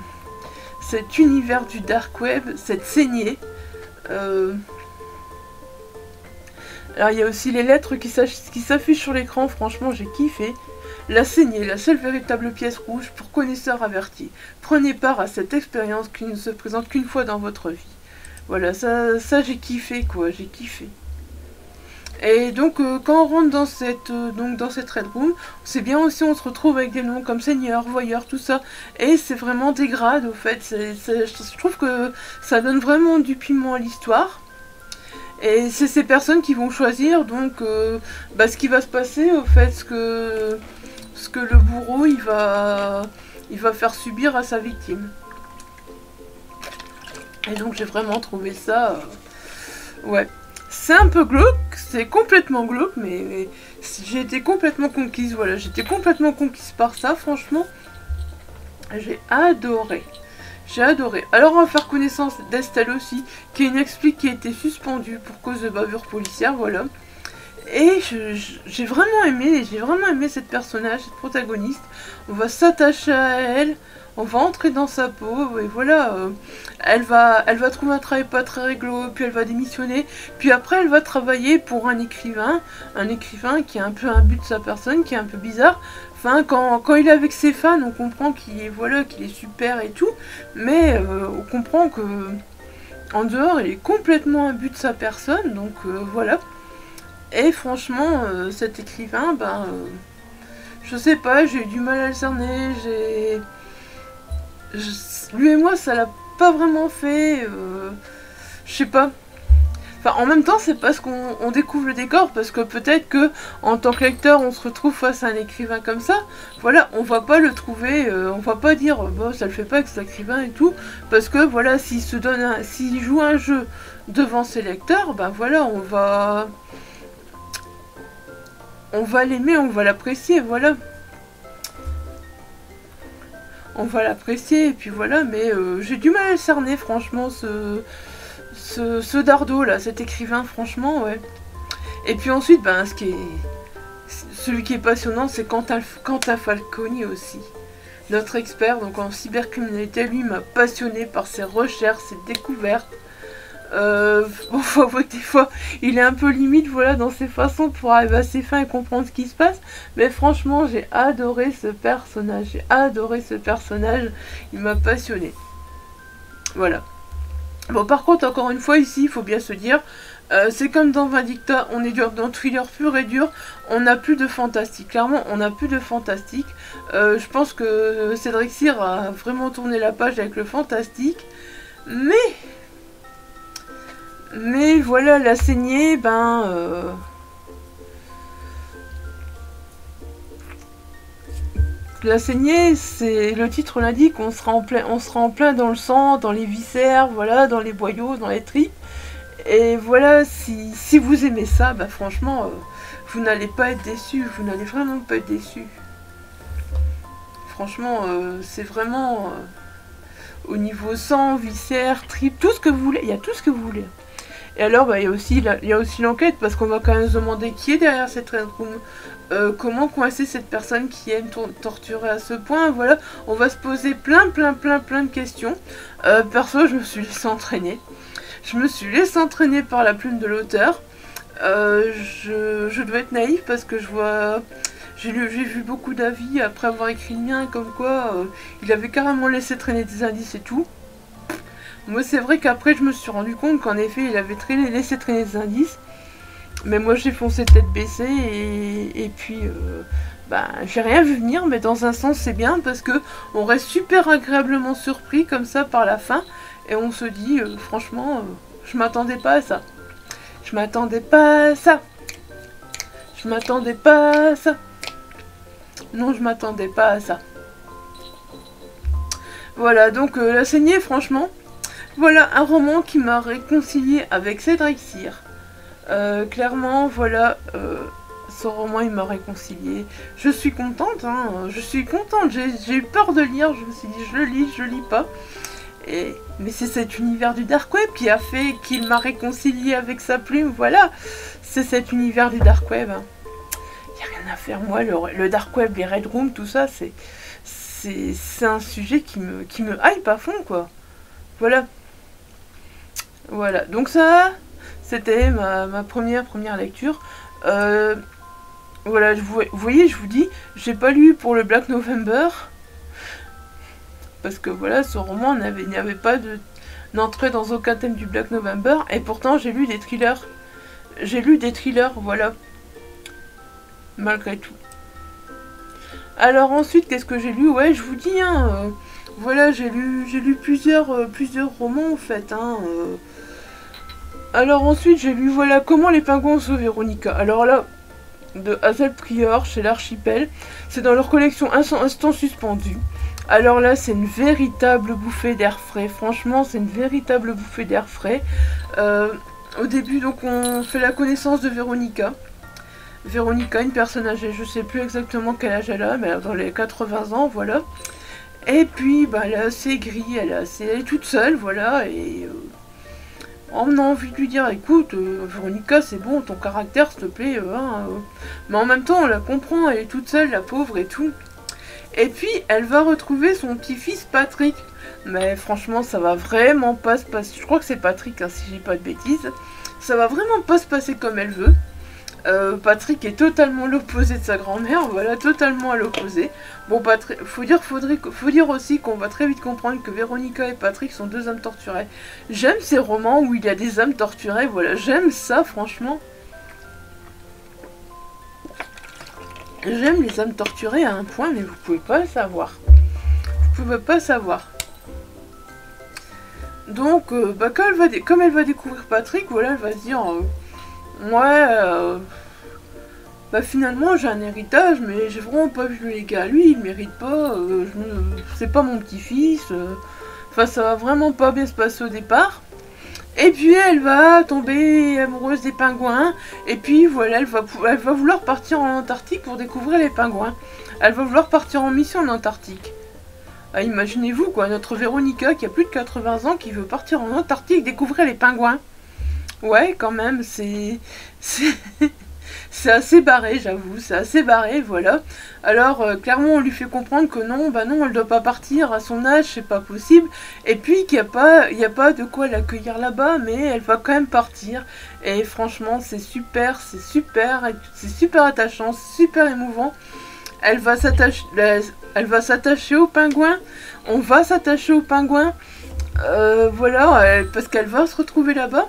cet univers du dark web, cette saignée. Alors il y a aussi les lettres qui s'affichent sur l'écran, franchement j'ai kiffé. La saignée, la seule véritable pièce rouge pour connaisseurs avertis. Prenez part à cette expérience qui ne se présente qu'une fois dans votre vie. Voilà, ça j'ai kiffé quoi, j'ai kiffé. Et donc quand on rentre dans cette red room, c'est bien aussi, on se retrouve avec des noms comme Seigneur, Voyeur, tout ça. Et c'est vraiment des grades au fait, je trouve que ça donne vraiment du piment à l'histoire. Et c'est ces personnes qui vont choisir donc bah, ce qui va se passer au fait, ce que le bourreau il va faire subir à sa victime. Et donc j'ai vraiment trouvé ça... ouais. C'est un peu glauque, c'est complètement glauque, mais j'ai été complètement conquise, voilà, j'étais complètement conquise par ça, franchement, j'ai adoré, j'ai adoré. Alors on va faire connaissance d'Estelle aussi, qui est une ex-flic qui a été suspendue pour cause de bavure policière, voilà. Et j'ai vraiment aimé cette personnage, cette protagoniste, on va s'attacher à elle, on va entrer dans sa peau, et voilà, elle va trouver un travail pas très réglo, puis elle va démissionner, puis après elle va travailler pour un écrivain qui a un peu un but de sa personne, qui est un peu bizarre. Enfin, quand il est avec ses fans, on comprend qu'il est super et tout, mais on comprend que en dehors, il est complètement un but de sa personne, donc voilà. Et franchement, cet écrivain, ben, je sais pas, j'ai eu du mal à le cerner, lui et moi, ça l'a pas vraiment fait, je sais pas. Enfin, en même temps, c'est parce qu'on découvre le décor, parce que peut-être que en tant que lecteur, on se retrouve face à un écrivain comme ça. Voilà, on va pas le trouver, on va pas dire, bon, ça le fait pas avec cet écrivain et tout, parce que voilà, s'il joue un jeu devant ses lecteurs, ben voilà, on va on va l'aimer, on va l'apprécier, voilà. On va l'apprécier, et puis voilà, mais j'ai du mal à le cerner, franchement, ce Dardo, là, cet écrivain, franchement, ouais. Et puis ensuite, ben, celui qui est passionnant, c'est Quentin Falconi aussi. Notre expert donc en cybercriminalité, lui, m'a passionné par ses recherches, ses découvertes. Bon, faut avouer que des fois, il est un peu limite, voilà, dans ses façons pour arriver à ses fins et comprendre ce qui se passe. Mais franchement, j'ai adoré ce personnage. J'ai adoré ce personnage. Il m'a passionné. Voilà. Bon, par contre, encore une fois, ici, il faut bien se dire, c'est comme dans Vindicta, on est dans thriller pur et dur, on n'a plus de fantastique. Clairement, on n'a plus de fantastique. Je pense que Cédric Cyr a vraiment tourné la page avec le fantastique. Mais voilà, la saignée, ben... La saignée, c'est le titre l'indique, on sera en plein dans le sang, dans les viscères, voilà, dans les boyaux, dans les tripes. Et voilà, si vous aimez ça, bah franchement, vous n'allez pas être déçus, vous n'allez vraiment pas être déçus. Franchement, c'est vraiment au niveau sang, viscères, tripes, tout ce que vous voulez, il y a tout ce que vous voulez. Et alors, bah, il y a aussi l'enquête, parce qu'on va quand même se demander qui est derrière cette Red Room. Comment coincer cette personne qui aime torturer à ce point, voilà. On va se poser plein de questions. Perso, je me suis laissée entraîner. Je me suis laissée entraîner par la plume de l'auteur. Je dois être naïve parce que j'ai vu beaucoup d'avis après avoir écrit le mien, comme quoi il avait carrément laissé traîner des indices et tout. Moi, c'est vrai qu'après, je me suis rendu compte qu'en effet, il avait laissé traîner des indices. Mais moi, j'ai foncé tête baissée et puis, bah, j'ai rien vu venir. Mais dans un sens, c'est bien parce que on reste super agréablement surpris comme ça par la fin. Et on se dit, franchement, je m'attendais pas à ça. Je m'attendais pas à ça. Je m'attendais pas à ça. Non, je m'attendais pas à ça. Voilà, donc La Saignée, franchement, voilà un roman qui m'a réconcilié avec Cédric Cyr. Clairement, voilà, ce roman, il m'a réconcilié. Je suis contente, hein, je suis contente. J'ai eu peur de lire, je me suis dit, je lis pas. Mais c'est cet univers du Dark Web qui a fait qu'il m'a réconcilié avec sa plume, voilà. C'est cet univers du Dark Web. Hein. Y a rien à faire, moi, le Dark Web, les Red Rooms, tout ça, c'est un sujet qui me hype à fond, quoi. Voilà. Voilà, donc ça, c'était ma première lecture. Voilà, vous voyez, je vous dis, j'ai pas lu pour le Black November. Parce que voilà, ce roman n'y avait pas d'entrée dans aucun thème du Black November. Et pourtant, j'ai lu des thrillers. J'ai lu des thrillers, voilà. Malgré tout. Alors ensuite, qu'est-ce que j'ai lu? Ouais, je vous dis, hein, voilà, j'ai lu plusieurs romans, en fait, hein. Alors ensuite, j'ai lu, voilà, Comment les pingouins sauvent Véronica. Alors là, de Hazel Prior, chez l'Archipel. C'est dans leur collection Instant Suspendu. Alors là, c'est une véritable bouffée d'air frais. Franchement, c'est une véritable bouffée d'air frais. Au début, donc, on fait la connaissance de Véronica. Véronica, une personne âgée, je sais plus exactement quel âge elle a, mais dans les 80 ans, voilà. Et puis, bah, elle est assez gris, elle est toute seule, voilà, et on a envie de lui dire, écoute, Véronica, c'est bon, ton caractère, s'il te plaît, mais en même temps, on la comprend, elle est toute seule, la pauvre et tout. Et puis, elle va retrouver son petit-fils Patrick. Mais franchement, ça va vraiment pas se passer. Je crois que c'est Patrick, hein, si j'ai pas de bêtises. Ça va vraiment pas se passer comme elle veut. Patrick est totalement l'opposé de sa grand-mère, voilà, totalement à l'opposé. Bon, Patrick, faut dire aussi qu'on va très vite comprendre que Véronica et Patrick sont deux âmes torturées. J'aime ces romans où il y a des âmes torturées, voilà, j'aime ça, franchement. J'aime les âmes torturées à un point, mais vous pouvez pas le savoir. Vous pouvez pas savoir. Donc, bah, comme elle va découvrir Patrick, voilà, elle va se dire... ouais, bah finalement j'ai un héritage, mais j'ai vraiment pas vu les gars. Lui, il mérite pas, c'est pas mon petit-fils. Enfin, ça va vraiment pas bien se passer au départ. Et puis elle va tomber amoureuse des pingouins. Et puis voilà, elle va vouloir partir en Antarctique pour découvrir les pingouins. Elle va vouloir partir en mission en Antarctique. Ah, imaginez-vous quoi, notre Véronica qui a plus de 80 ans qui veut partir en Antarctique découvrir les pingouins. Ouais, quand même, c'est assez barré, j'avoue, c'est assez barré, voilà. Alors, clairement, on lui fait comprendre que non, bah non, elle doit pas partir à son âge, c'est pas possible. Et puis qu'il n'y a pas de quoi l'accueillir là-bas, mais elle va quand même partir. Et franchement, c'est super, c'est super attachant, c'est super émouvant. Elle va s'attacher au pingouin, on va s'attacher au pingouin, voilà, parce qu'elle va se retrouver là-bas.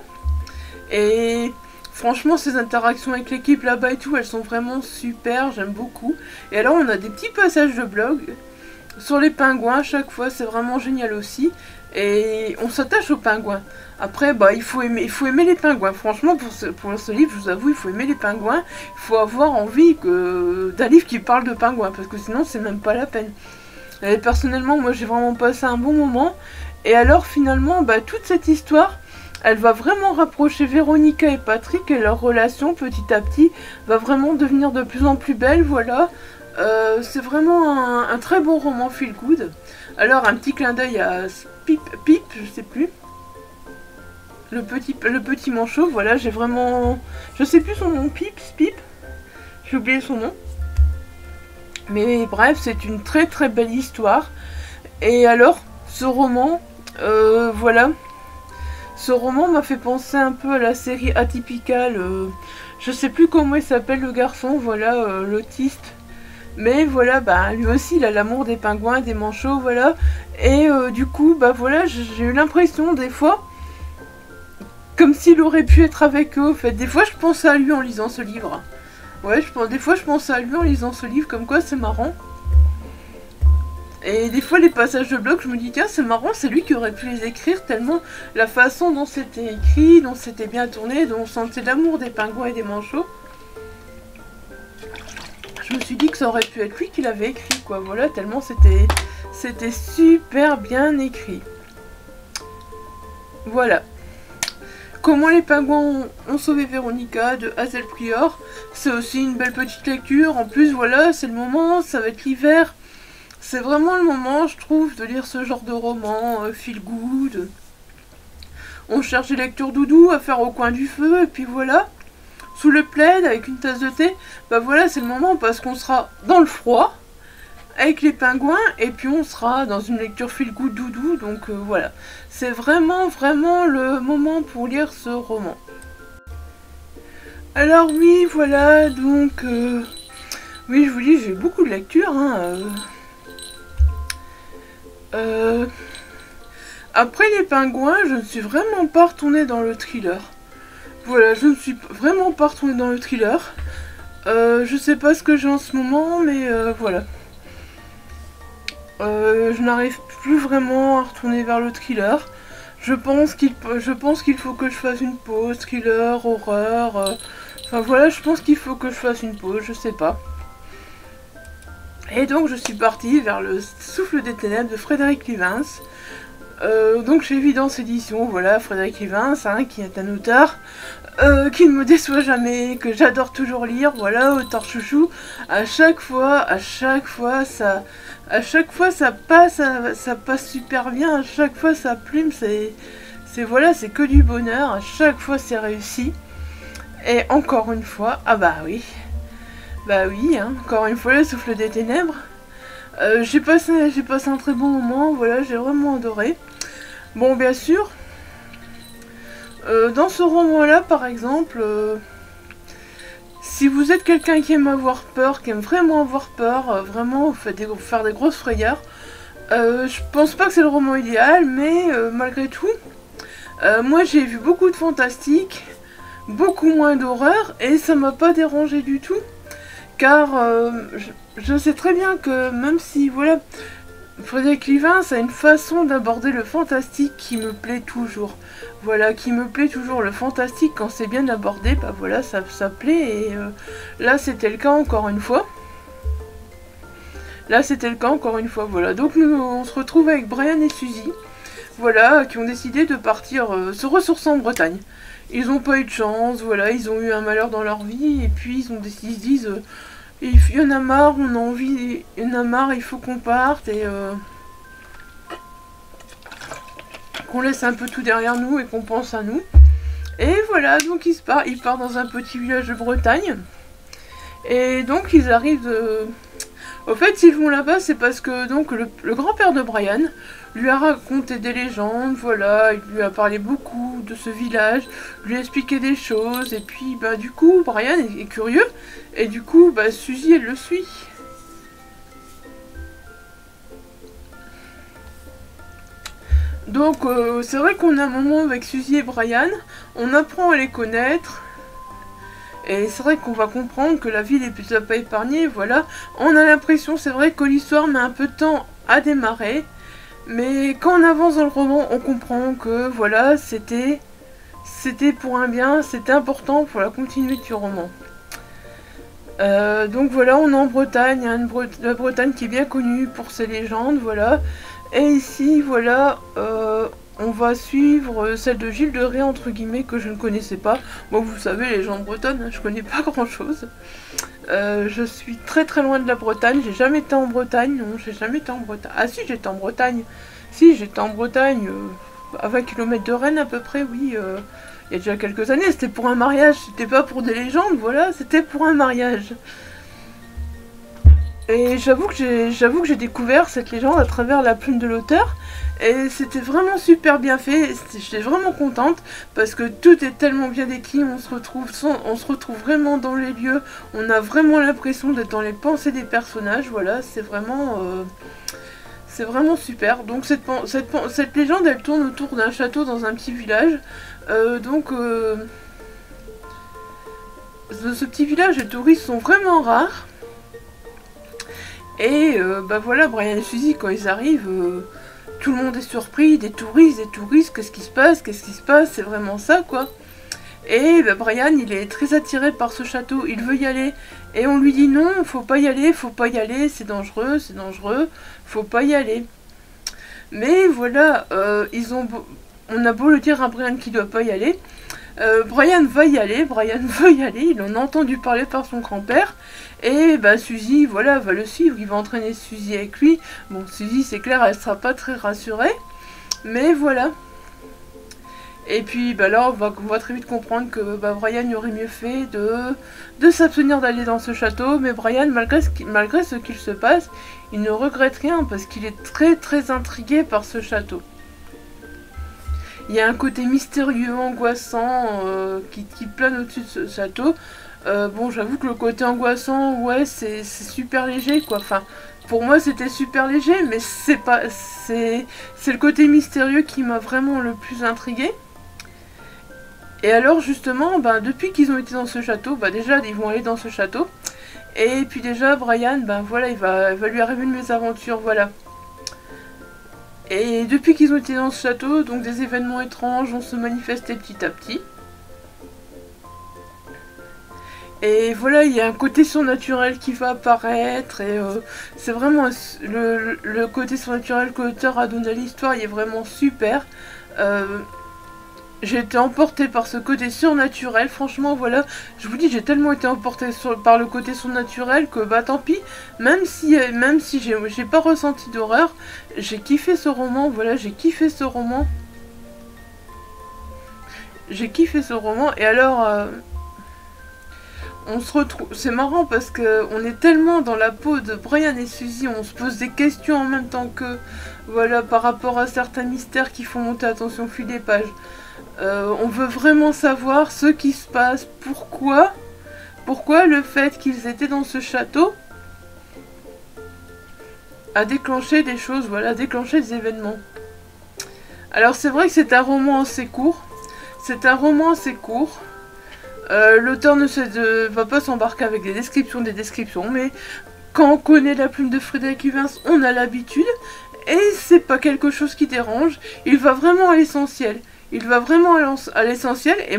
Et franchement, ces interactions avec l'équipe là-bas et tout, elles sont vraiment super, j'aime beaucoup. Et alors, on a des petits passages de blog sur les pingouins à chaque fois, c'est vraiment génial aussi. Et on s'attache aux pingouins. Après, bah, il faut aimer les pingouins. Franchement, pour ce livre, je vous avoue, il faut aimer les pingouins. Il faut avoir envie d'un livre qui parle de pingouins, parce que sinon, c'est même pas la peine. Et personnellement, moi, j'ai vraiment passé un bon moment. Et alors, finalement, bah, toute cette histoire, elle va vraiment rapprocher Véronica et Patrick, et leur relation, petit à petit, va vraiment devenir de plus en plus belle, voilà. C'est vraiment un très bon roman feel good. Alors, un petit clin d'œil à Pip, je sais plus. Le petit manchot, voilà, j'ai vraiment... Je sais plus son nom, Pip. J'ai oublié son nom. Mais bref, c'est une très très belle histoire. Et alors, ce roman, voilà. Ce roman m'a fait penser un peu à la série Atypical. Je sais plus comment il s'appelle le garçon, voilà, l'autiste. Mais voilà, bah lui aussi il a l'amour des pingouins, des manchots, voilà. Et du coup, bah voilà, j'ai eu l'impression des fois, comme s'il aurait pu être avec eux. En fait, des fois je pense à lui en lisant ce livre. Ouais, des fois je pense à lui en lisant ce livre, comme quoi c'est marrant. Et des fois les passages de blog, je me dis tiens c'est marrant, c'est lui qui aurait pu les écrire, tellement la façon dont c'était écrit, dont c'était bien tourné, dont on sentait l'amour des pingouins et des manchots. Je me suis dit que ça aurait pu être lui qui l'avait écrit, quoi, voilà, tellement c'était super bien écrit. Voilà. Comment les pingouins ont sauvé Véronica de Hazel Prior, c'est aussi une belle petite lecture. En plus, voilà, c'est le moment, ça va être l'hiver. C'est vraiment le moment, je trouve, de lire ce genre de roman, feel good. On cherche des lectures doudou à faire au coin du feu, et puis voilà. Sous le plaid, avec une tasse de thé, bah voilà, c'est le moment parce qu'on sera dans le froid, avec les pingouins, et puis on sera dans une lecture feel good doudou, donc voilà. C'est vraiment, vraiment le moment pour lire ce roman. Alors oui, voilà, donc... oui, je vous dis, j'ai beaucoup de lectures, hein. Après les pingouins, je ne suis vraiment pas retournée dans le thriller. Voilà, je ne suis vraiment pas retournée dans le thriller. Je sais pas ce que j'ai en ce moment, mais voilà. Je n'arrive plus vraiment à retourner vers le thriller. Je pense qu'il faut que je fasse une pause, thriller, horreur. Enfin voilà, je pense qu'il faut que je fasse une pause, je sais pas. Et donc je suis partie vers le Souffle des Ténèbres de Frédéric Livens. Donc chez Évidence Édition, voilà, Frédéric Livens, hein, qui est un auteur qui ne me déçoit jamais, que j'adore toujours lire, voilà, auteur chouchou. À chaque fois, ça passe super bien, à chaque fois sa plume, c'est voilà, c'est que du bonheur, à chaque fois c'est réussi. Et encore une fois, ah bah oui, hein, encore une fois, le Souffle des Ténèbres. J'ai passé un très bon moment, voilà, j'ai vraiment adoré. Bon, bien sûr, dans ce roman-là, par exemple, si vous êtes quelqu'un qui aime avoir peur, qui aime vraiment avoir peur, vraiment faire des grosses frayeurs, je pense pas que c'est le roman idéal, mais malgré tout, moi j'ai vu beaucoup de fantastique, beaucoup moins d'horreur, et ça m'a pas dérangé du tout, car je sais très bien que même si, voilà, Frédéric Livens a une façon d'aborder le fantastique qui me plaît toujours. Voilà, qui me plaît toujours. Le fantastique, quand c'est bien abordé, bah voilà, ça plaît. Et là, c'était le cas encore une fois. Voilà. Donc, on se retrouve avec Brian et Suzy. voilà, qui ont décidé de partir se ressourcer en Bretagne. Ils n'ont pas eu de chance, voilà, ils ont eu un malheur dans leur vie, et puis ils se disent, il y en a marre, on a envie, il y en a marre, il faut qu'on parte, et qu'on laisse un peu tout derrière nous, et qu'on pense à nous. Et voilà, donc ils partent dans un petit village de Bretagne, et donc ils arrivent... Au fait, s'ils vont là-bas, c'est parce que donc le grand-père de Brian lui a raconté des légendes, voilà, il lui a parlé beaucoup de ce village, lui a expliqué des choses, et puis bah du coup, Brian est curieux, et du coup, bah Suzy, elle le suit. Donc c'est vrai qu'on a un moment avec Suzy et Brian, on apprend à les connaître. Et c'est vrai qu'on va comprendre que la ville est plutôt pas épargnée, voilà. On a l'impression, c'est vrai, que l'histoire met un peu de temps à démarrer. Mais quand on avance dans le roman, on comprend que, voilà, c'était pour un bien, c'était important pour la continuité du roman. Donc voilà, on est en Bretagne, hein, la Bretagne qui est bien connue pour ses légendes, voilà. Et ici, voilà, on va suivre celle de Gilles de Ré, entre guillemets, que je ne connaissais pas. Moi, vous savez, les gens bretonnes, hein, je connais pas grand-chose. Je suis très très loin de la Bretagne. J'ai jamais été en Bretagne. Non, j'ai jamais été en Bretagne. Ah si, j'étais en Bretagne. Si, j'étais en Bretagne, à 20 km de Rennes à peu près, oui. Il y a déjà quelques années. C'était pour un mariage. C'était pas pour des légendes, voilà. C'était pour un mariage. Et j'avoue que j'ai découvert cette légende à travers la plume de l'auteur. Et c'était vraiment super bien fait, j'étais vraiment contente parce que tout est tellement bien décrit, on se retrouve vraiment dans les lieux, on a vraiment l'impression d'être dans les pensées des personnages, voilà, c'est vraiment super. Donc cette légende, elle tourne autour d'un château dans un petit village, dans ce petit village, les touristes sont vraiment rares. Et bah voilà, Brian et Suzy, quand ils arrivent... tout le monde est surpris, des touristes, qu'est-ce qui se passe, c'est vraiment ça, quoi. Et bah, Brian, il est très attiré par ce château, il veut y aller, et on lui dit non, faut pas y aller, c'est dangereux, faut pas y aller. Mais voilà, on a beau le dire à Brian qu'il doit pas y aller, Brian veut y aller, il en a entendu parler par son grand-père, et bah Suzy, voilà, va le suivre, il va entraîner Suzy avec lui. Bon, Suzy, c'est clair, elle sera pas très rassurée, mais voilà. Et puis bah là, on va très vite comprendre que bah, Brian aurait mieux fait de s'abstenir d'aller dans ce château, mais Brian, malgré ce qu'il se passe, il ne regrette rien, parce qu'il est très très intrigué par ce château. Il y a un côté mystérieux, angoissant, qui plane au-dessus de ce château. Bon, j'avoue que le côté angoissant, ouais, c'est super léger, quoi. Enfin, pour moi, c'était super léger, mais c'est le côté mystérieux qui m'a vraiment le plus intrigué. Et alors, justement, ben, depuis qu'ils ont été dans ce château, bah déjà, ils vont aller dans ce château. Et puis déjà, Brian, ben voilà, il va lui arriver une mésaventure, voilà. Et depuis qu'ils ont été dans ce château, donc des événements étranges vont se manifester petit à petit. Et voilà, il y a un côté surnaturel qui va apparaître, et c'est vraiment le côté surnaturel que l'auteur a donné à l'histoire, il est vraiment super. J'ai été emportée par ce côté surnaturel, franchement, voilà, je vous dis, j'ai tellement été emportée par le côté surnaturel que, bah tant pis, même si j'ai pas ressenti d'horreur, j'ai kiffé ce roman, voilà, j'ai kiffé ce roman, et alors... on se retrouve, c'est marrant parce que on est tellement dans la peau de Brian et Suzy, on se pose des questions en même temps que, voilà, par rapport à certains mystères qui font monter la tension au fil des pages. On veut vraiment savoir ce qui se passe, pourquoi le fait qu'ils étaient dans ce château a déclenché des choses, voilà, déclenché des événements. Alors c'est vrai que c'est un roman assez court, l'auteur va pas s'embarquer avec des descriptions, mais quand on connaît la plume de Frédéric Uvens, on a l'habitude, et c'est pas quelque chose qui dérange, il va vraiment à l'essentiel. Et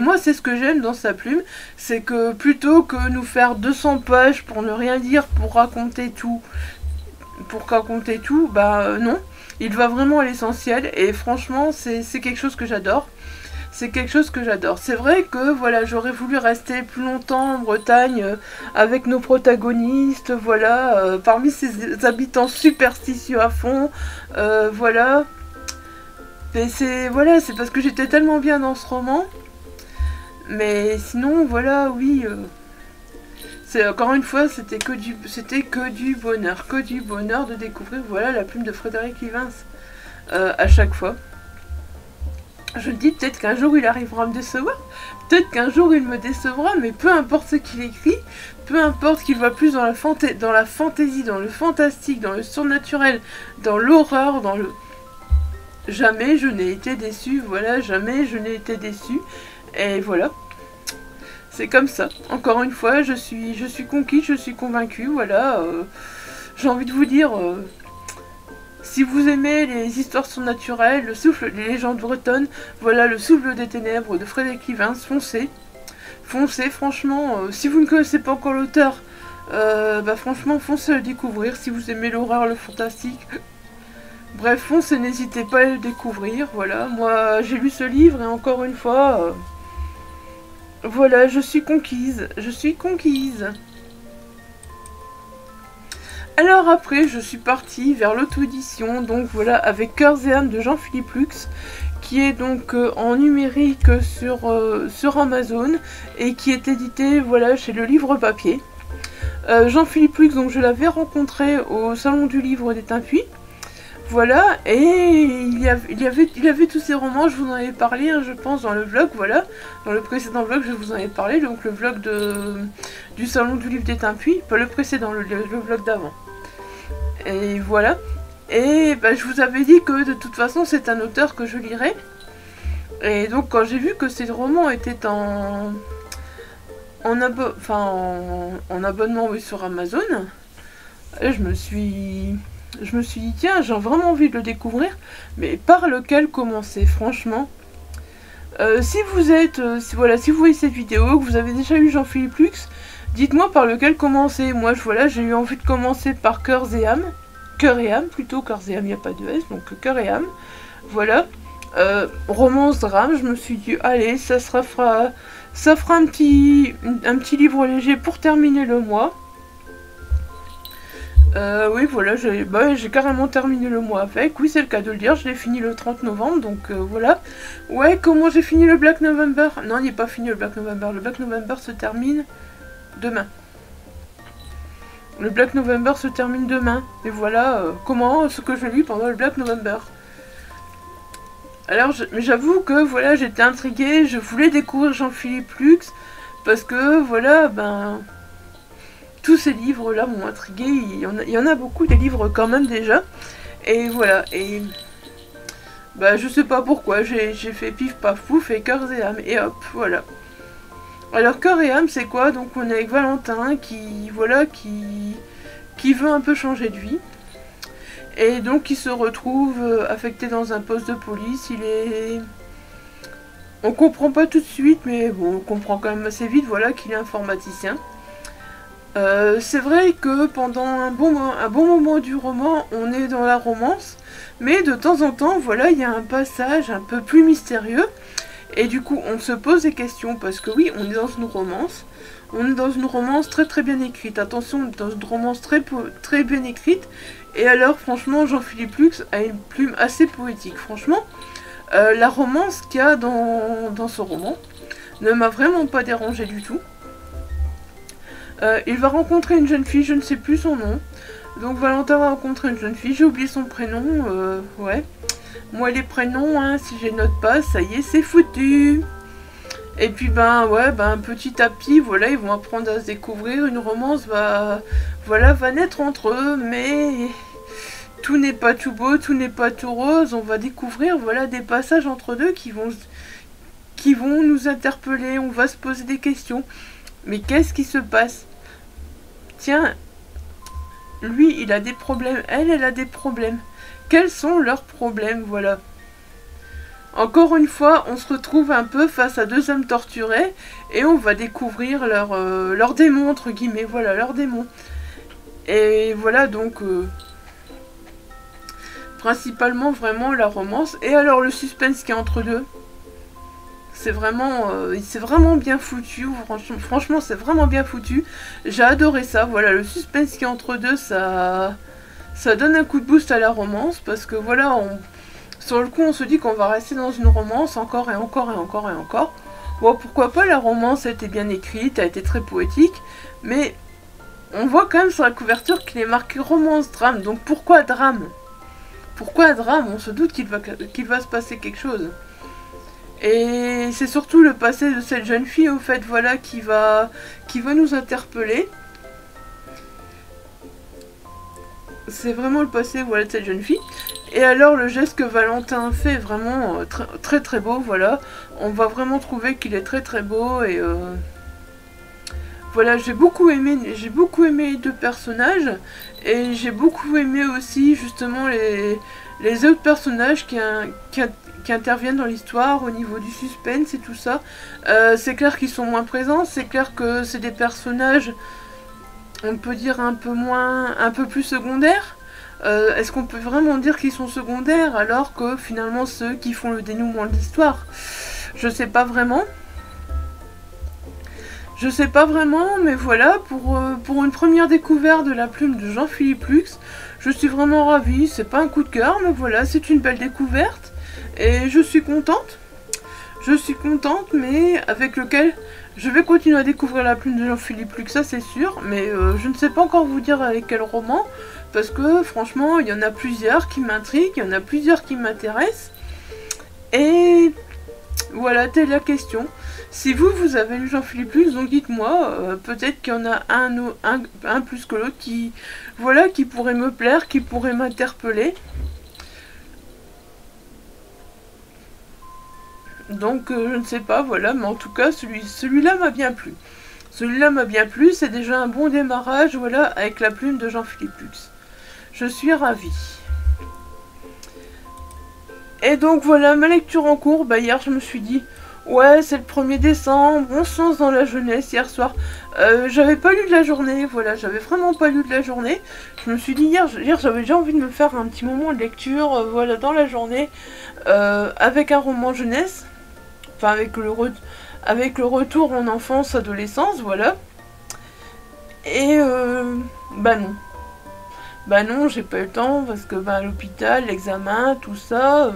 moi c'est ce que j'aime dans sa plume, c'est que plutôt que nous faire 200 pages pour ne rien dire, pour raconter tout, bah non, Il va vraiment à l'essentiel et franchement c'est quelque chose que j'adore. C'est quelque chose que j'adore. C'est vrai que voilà, j'aurais voulu rester plus longtemps en Bretagne avec nos protagonistes, voilà, parmi ces habitants superstitieux à fond, voilà. Mais c'est parce que j'étais tellement bien dans ce roman. Mais sinon, voilà, oui. C'est encore une fois, c'était que du bonheur de découvrir, voilà, la plume de Frédéric Ivens à chaque fois. Je me dis peut-être qu'un jour il arrivera à me décevoir, peut-être qu'un jour il me décevra, mais peu importe ce qu'il écrit, peu importe qu'il va plus dans la fantaisie, dans le fantastique, dans le surnaturel, dans l'horreur, dans le... Jamais je n'ai été déçue, voilà, jamais je n'ai été déçue, et voilà. C'est comme ça. Encore une fois, je suis conquise, je suis convaincue, voilà. J'ai envie de vous dire... si vous aimez les histoires surnaturelles, le souffle des légendes bretonnes, voilà, le souffle des ténèbres de Frédéric Ivens, foncez. Foncez, franchement, si vous ne connaissez pas encore l'auteur, franchement, foncez à le découvrir. Si vous aimez l'horreur, le fantastique, bref, foncez, n'hésitez pas à le découvrir, voilà. Moi, j'ai lu ce livre et encore une fois, voilà, je suis conquise, je suis conquise. Alors après, je suis partie vers l'auto-édition, donc voilà, avec Cœurs et âmes de Jean-Philippe Lux, qui est donc en numérique sur Amazon, et qui est édité, voilà, chez le Livre Papier. Jean-Philippe Lux, donc je l'avais rencontré au Salon du Livre des Tinpuis, voilà, et il avait tous ces romans, je vous en avais parlé, hein, je pense, dans le vlog, voilà, dans le précédent vlog, je vous en avais parlé, donc le vlog du Salon du Livre des Tinpuis, pas le précédent, le vlog d'avant. Et voilà. Et je vous avais dit que de toute façon c'est un auteur que je lirais. Et donc quand j'ai vu que ces romans étaient en abonnement, oui, sur Amazon, je me suis dit tiens, j'ai vraiment envie de le découvrir, mais par lequel commencer, franchement. Si vous voyez cette vidéo, que vous avez déjà eu Jean-Philippe Lux, dites-moi par lequel commencer. Moi, j'ai eu envie de commencer par Cœurs et âmes. Cœur et âme, plutôt, Cœurs et âmes, il n'y a pas de S, donc Cœur et âme. Voilà. Romance, drame, je me suis dit, allez, ça fera un petit livre léger pour terminer le mois. Oui, voilà, j'ai carrément terminé le mois avec. Oui, c'est le cas de le dire, je l'ai fini le 30 novembre, donc voilà. Ouais, comment j'ai fini le Black November? Non, il n'est pas fini le Black November. Le Black November se termine demain. Le Black November se termine demain. Et voilà ce que je lis pendant le Black November. Alors, mais j'avoue que voilà, j'étais intriguée, je voulais découvrir Jean-Philippe Lux, parce que voilà, tous ces livres-là m'ont intriguée, il y en a beaucoup des livres quand même déjà. Et voilà, et je sais pas pourquoi, j'ai fait pif paf pouf et Cœurs et âmes, et hop, voilà. Alors Cœurs et âmes, c'est quoi? Donc on est avec Valentin qui veut un peu changer de vie. Et donc il se retrouve affecté dans un poste de police. On comprend pas tout de suite, mais bon, on comprend quand même assez vite, voilà, qu'il est informaticien. C'est vrai que pendant un bon moment du roman, on est dans la romance, mais de temps en temps, voilà, il y a un passage un peu plus mystérieux. Et du coup, on se pose des questions, parce que oui, on est dans une romance. On est dans une romance très très bien écrite. Attention, on est dans une romance très bien écrite. Et alors, franchement, Jean-Philippe Lux a une plume assez poétique. Franchement, la romance qu'il y a dans ce roman ne m'a vraiment pas dérangée du tout. Il va rencontrer une jeune fille, je ne sais plus son nom. Donc Valentin va rencontrer une jeune fille, j'ai oublié son prénom, ouais. Moi les prénoms, hein, si je les note pas, ça y est, c'est foutu. Et puis petit à petit, voilà, ils vont apprendre à se découvrir, une romance va naître entre eux, mais tout n'est pas tout beau, tout n'est pas tout rose, on va découvrir, voilà, des passages entre deux qui vont nous interpeller, on va se poser des questions. Mais qu'est-ce qui se passe? Tiens, lui, il a des problèmes, elle a des problèmes. Quels sont leurs problèmes, voilà. Encore une fois, on se retrouve un peu face à deux hommes torturés et on va découvrir leurs démons, entre guillemets, voilà, leurs démons. Et voilà, donc, Principalement vraiment la romance. Et alors le suspense qui est entre deux, c'est vraiment bien foutu. Franchement, c'est vraiment bien foutu. J'ai adoré ça. Voilà, le suspense qui est entre deux, ça donne un coup de boost à la romance. Parce que voilà, sur le coup, on se dit qu'on va rester dans une romance encore et encore et encore et encore. Bon, pourquoi pas, la romance a été bien écrite, a été très poétique. Mais on voit quand même sur la couverture qu'il est marqué romance-drame. Donc pourquoi drame? Pourquoi drame? On se doute qu'il va se passer quelque chose. Et c'est surtout le passé de cette jeune fille, au fait, voilà, qui va nous interpeller. C'est vraiment le passé, voilà, de cette jeune fille. Et alors, le geste que Valentin fait est vraiment très très beau, voilà. On va vraiment trouver qu'il est très très beau, et voilà, j'ai beaucoup aimé les deux personnages. Et j'ai beaucoup aimé aussi, justement, les autres personnages qui interviennent dans l'histoire au niveau du suspense et tout ça. C'est clair qu'ils sont moins présents, c'est clair que c'est des personnages, on peut dire un peu plus secondaires. Est-ce qu'on peut vraiment dire qu'ils sont secondaires alors que finalement ceux qui font le dénouement de l'histoire? Je sais pas vraiment. Je sais pas vraiment, mais voilà, pour une première découverte de la plume de Jean-Philippe Lux, je suis vraiment ravie. C'est pas un coup de cœur, mais voilà, c'est une belle découverte. Et je suis contente. Je suis contente, mais avec lequel je vais continuer à découvrir la plume de Jean-Philippe Lux, ça c'est sûr. Mais je ne sais pas encore vous dire avec quel roman, parce que franchement, il y en a plusieurs qui m'intriguent, il y en a plusieurs qui m'intéressent. Et voilà, telle la question. Si vous avez lu Jean-Philippe Lux, donc dites-moi, peut-être qu'il y en a un plus que l'autre qui pourrait me plaire, qui pourrait m'interpeller. Donc je ne sais pas, voilà, mais en tout cas celui-là m'a bien plu. Celui-là m'a bien plu, c'est déjà un bon démarrage, voilà, avec la plume de Jean-Philippe Lux. Je suis ravie. Et donc voilà, ma lecture en cours, bah hier je me suis dit, ouais c'est le 1er décembre, on se lance dans la jeunesse hier soir. J'avais pas lu de la journée, voilà, j'avais vraiment pas lu de la journée. Je me suis dit hier j'avais déjà envie de me faire un petit moment de lecture, voilà, dans la journée, avec un roman jeunesse. Enfin avec le retour en enfance, adolescence, voilà. Et bah non. Bah non, j'ai pas eu le temps parce que bah, l'hôpital, l'examen, tout ça,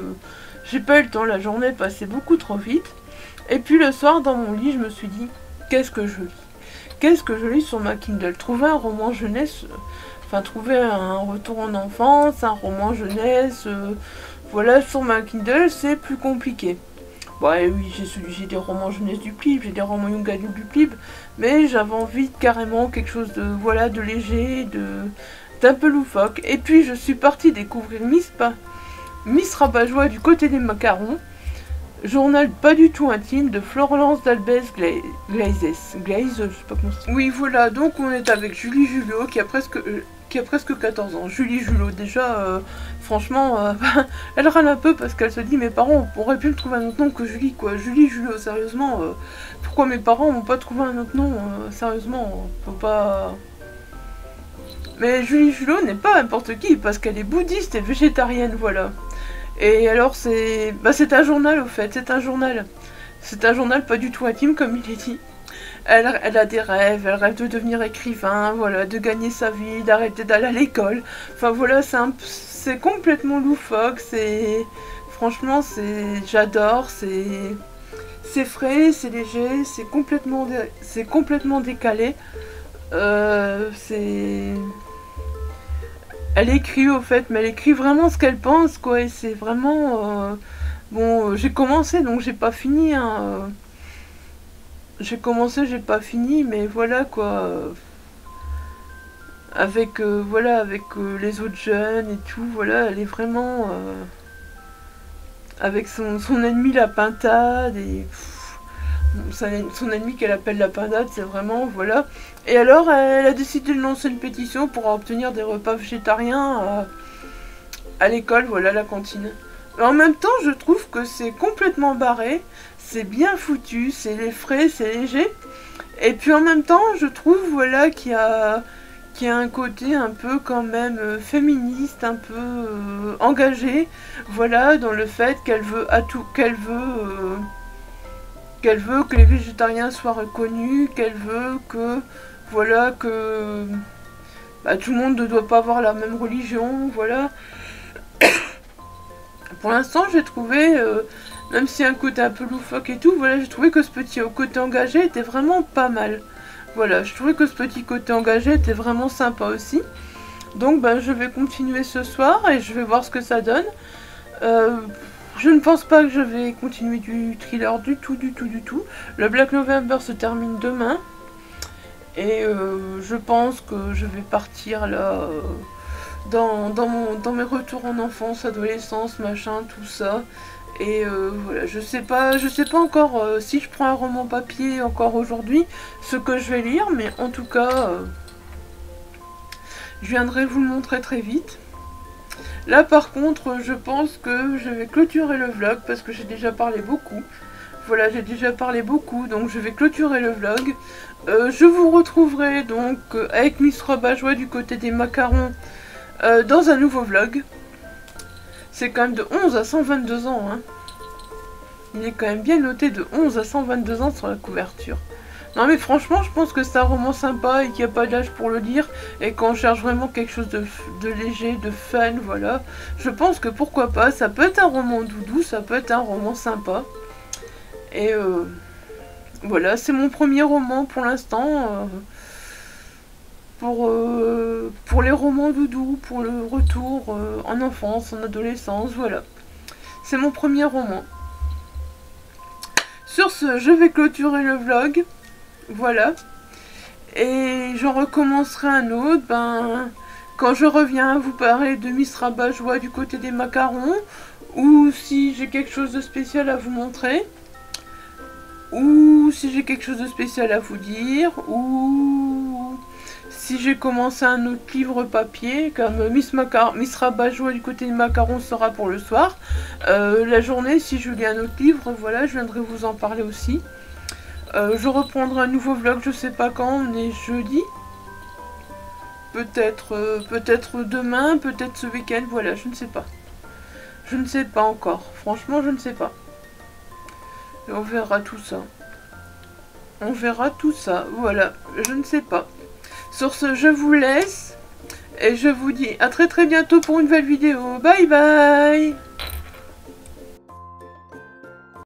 j'ai pas eu le temps, la journée passait beaucoup trop vite. Et puis le soir dans mon lit, je me suis dit, qu'est-ce que je lis? Qu'est-ce que je lis sur ma Kindle? Trouver un roman jeunesse, enfin trouver un retour en enfance, un roman jeunesse, voilà, sur ma Kindle, c'est plus compliqué. Ouais, oui, j'ai des romans jeunesse du Plib, j'ai des romans young adult du Plib, mais j'avais envie de carrément quelque chose de, voilà, de léger, d'un peu loufoque. Et puis je suis partie découvrir Miss Rabat-Joie du côté des macarons, journal pas du tout intime de Florence d'Albès Glaise, je sais pas comment ça. Oui, voilà, donc on est avec Julie Julot qui a presque 14 ans. Julie Julot, déjà, franchement, elle râle un peu parce qu'elle se dit mes parents auraient pu me trouver un autre nom que Julie, quoi. Julie Julot, sérieusement, pourquoi mes parents m'ont pas trouvé un autre nom? Sérieusement, on peut pas... Mais Julie Julot n'est pas n'importe qui parce qu'elle est bouddhiste et végétarienne, voilà. Et alors c'est un journal au fait, c'est un journal. C'est un journal pas du tout intime comme il est dit. Elle a des rêves, elle rêve de devenir écrivain, voilà, de gagner sa vie, d'arrêter d'aller à l'école. Enfin voilà, c'est complètement loufoque, franchement j'adore, c'est frais, c'est léger, c'est complètement décalé. Elle écrit au fait, mais elle écrit vraiment ce qu'elle pense, quoi, et c'est vraiment... Bon, j'ai commencé, donc j'ai pas fini, hein. J'ai commencé, j'ai pas fini, mais voilà, quoi. Avec, voilà, avec les autres jeunes et tout, voilà, elle est vraiment... avec son ennemi la pintade, et... son ennemi qu'elle appelle la pintade, c'est vraiment, voilà. Et alors, elle a décidé de lancer une pétition pour obtenir des repas végétariens à l'école, voilà, la cantine. Mais en même temps, je trouve que c'est complètement barré, c'est bien foutu, c'est frais, c'est léger. Et puis en même temps, je trouve, voilà, qu'il y qui a un côté un peu quand même féministe, un peu engagé, voilà, dans le fait qu'elle veut qu'elle veut que les végétariens soient reconnus, qu'elle veut que, voilà, que bah, tout le monde ne doit pas avoir la même religion, voilà. Pour l'instant, j'ai trouvé, même si un côté un peu loufoque et tout, voilà, j'ai trouvé que ce petit côté engagé était vraiment pas mal. Voilà, je trouvais que ce petit côté engagé était vraiment sympa aussi. Donc ben, je vais continuer ce soir et je vais voir ce que ça donne. Je ne pense pas que je vais continuer du thriller du tout. Le Black November se termine demain. Et je pense que je vais partir là dans mes retours en enfance, adolescence, machin, tout ça. Et voilà, je sais pas encore si je prends un roman papier encore aujourd'hui, ce que je vais lire, mais en tout cas, je viendrai vous le montrer très vite. Là par contre, je pense que je vais clôturer le vlog parce que j'ai déjà parlé beaucoup. Voilà, j'ai déjà parlé beaucoup, donc je vais clôturer le vlog. Je vous retrouverai donc avec Miss Rabat-Joie du côté des macarons dans un nouveau vlog. C'est quand même de 11 à 122 ans, hein. Il est quand même bien noté de 11 à 122 ans sur la couverture. Non mais franchement, je pense que c'est un roman sympa et qu'il n'y a pas d'âge pour le lire. Et qu'on cherche vraiment quelque chose de léger, de fun, voilà. Je pense que pourquoi pas, ça peut être un roman doudou, ça peut être un roman sympa. Et voilà, c'est mon premier roman pour l'instant. Pour les romans doudou, pour le retour en enfance, en adolescence, voilà. C'est mon premier roman. Sur ce, je vais clôturer le vlog. Voilà. Et j'en recommencerai un autre, quand je reviens à vous parler de Miss Rabat-Joie du côté des macarons, ou si j'ai quelque chose de spécial à vous montrer, ou si j'ai quelque chose de spécial à vous dire, ou si j'ai commencé un autre livre papier, comme Miss Rabat-Joie du côté des macarons sera pour le soir. La journée, si je lis un autre livre, voilà, je viendrai vous en parler aussi. Je reprendrai un nouveau vlog, je sais pas quand, on est jeudi. Peut-être demain, peut-être ce week-end, voilà, je ne sais pas. Je ne sais pas encore, franchement je ne sais pas. Et on verra tout ça. On verra tout ça, voilà, je ne sais pas. Sur ce, je vous laisse. Et je vous dis à très bientôt pour une nouvelle vidéo. Bye bye!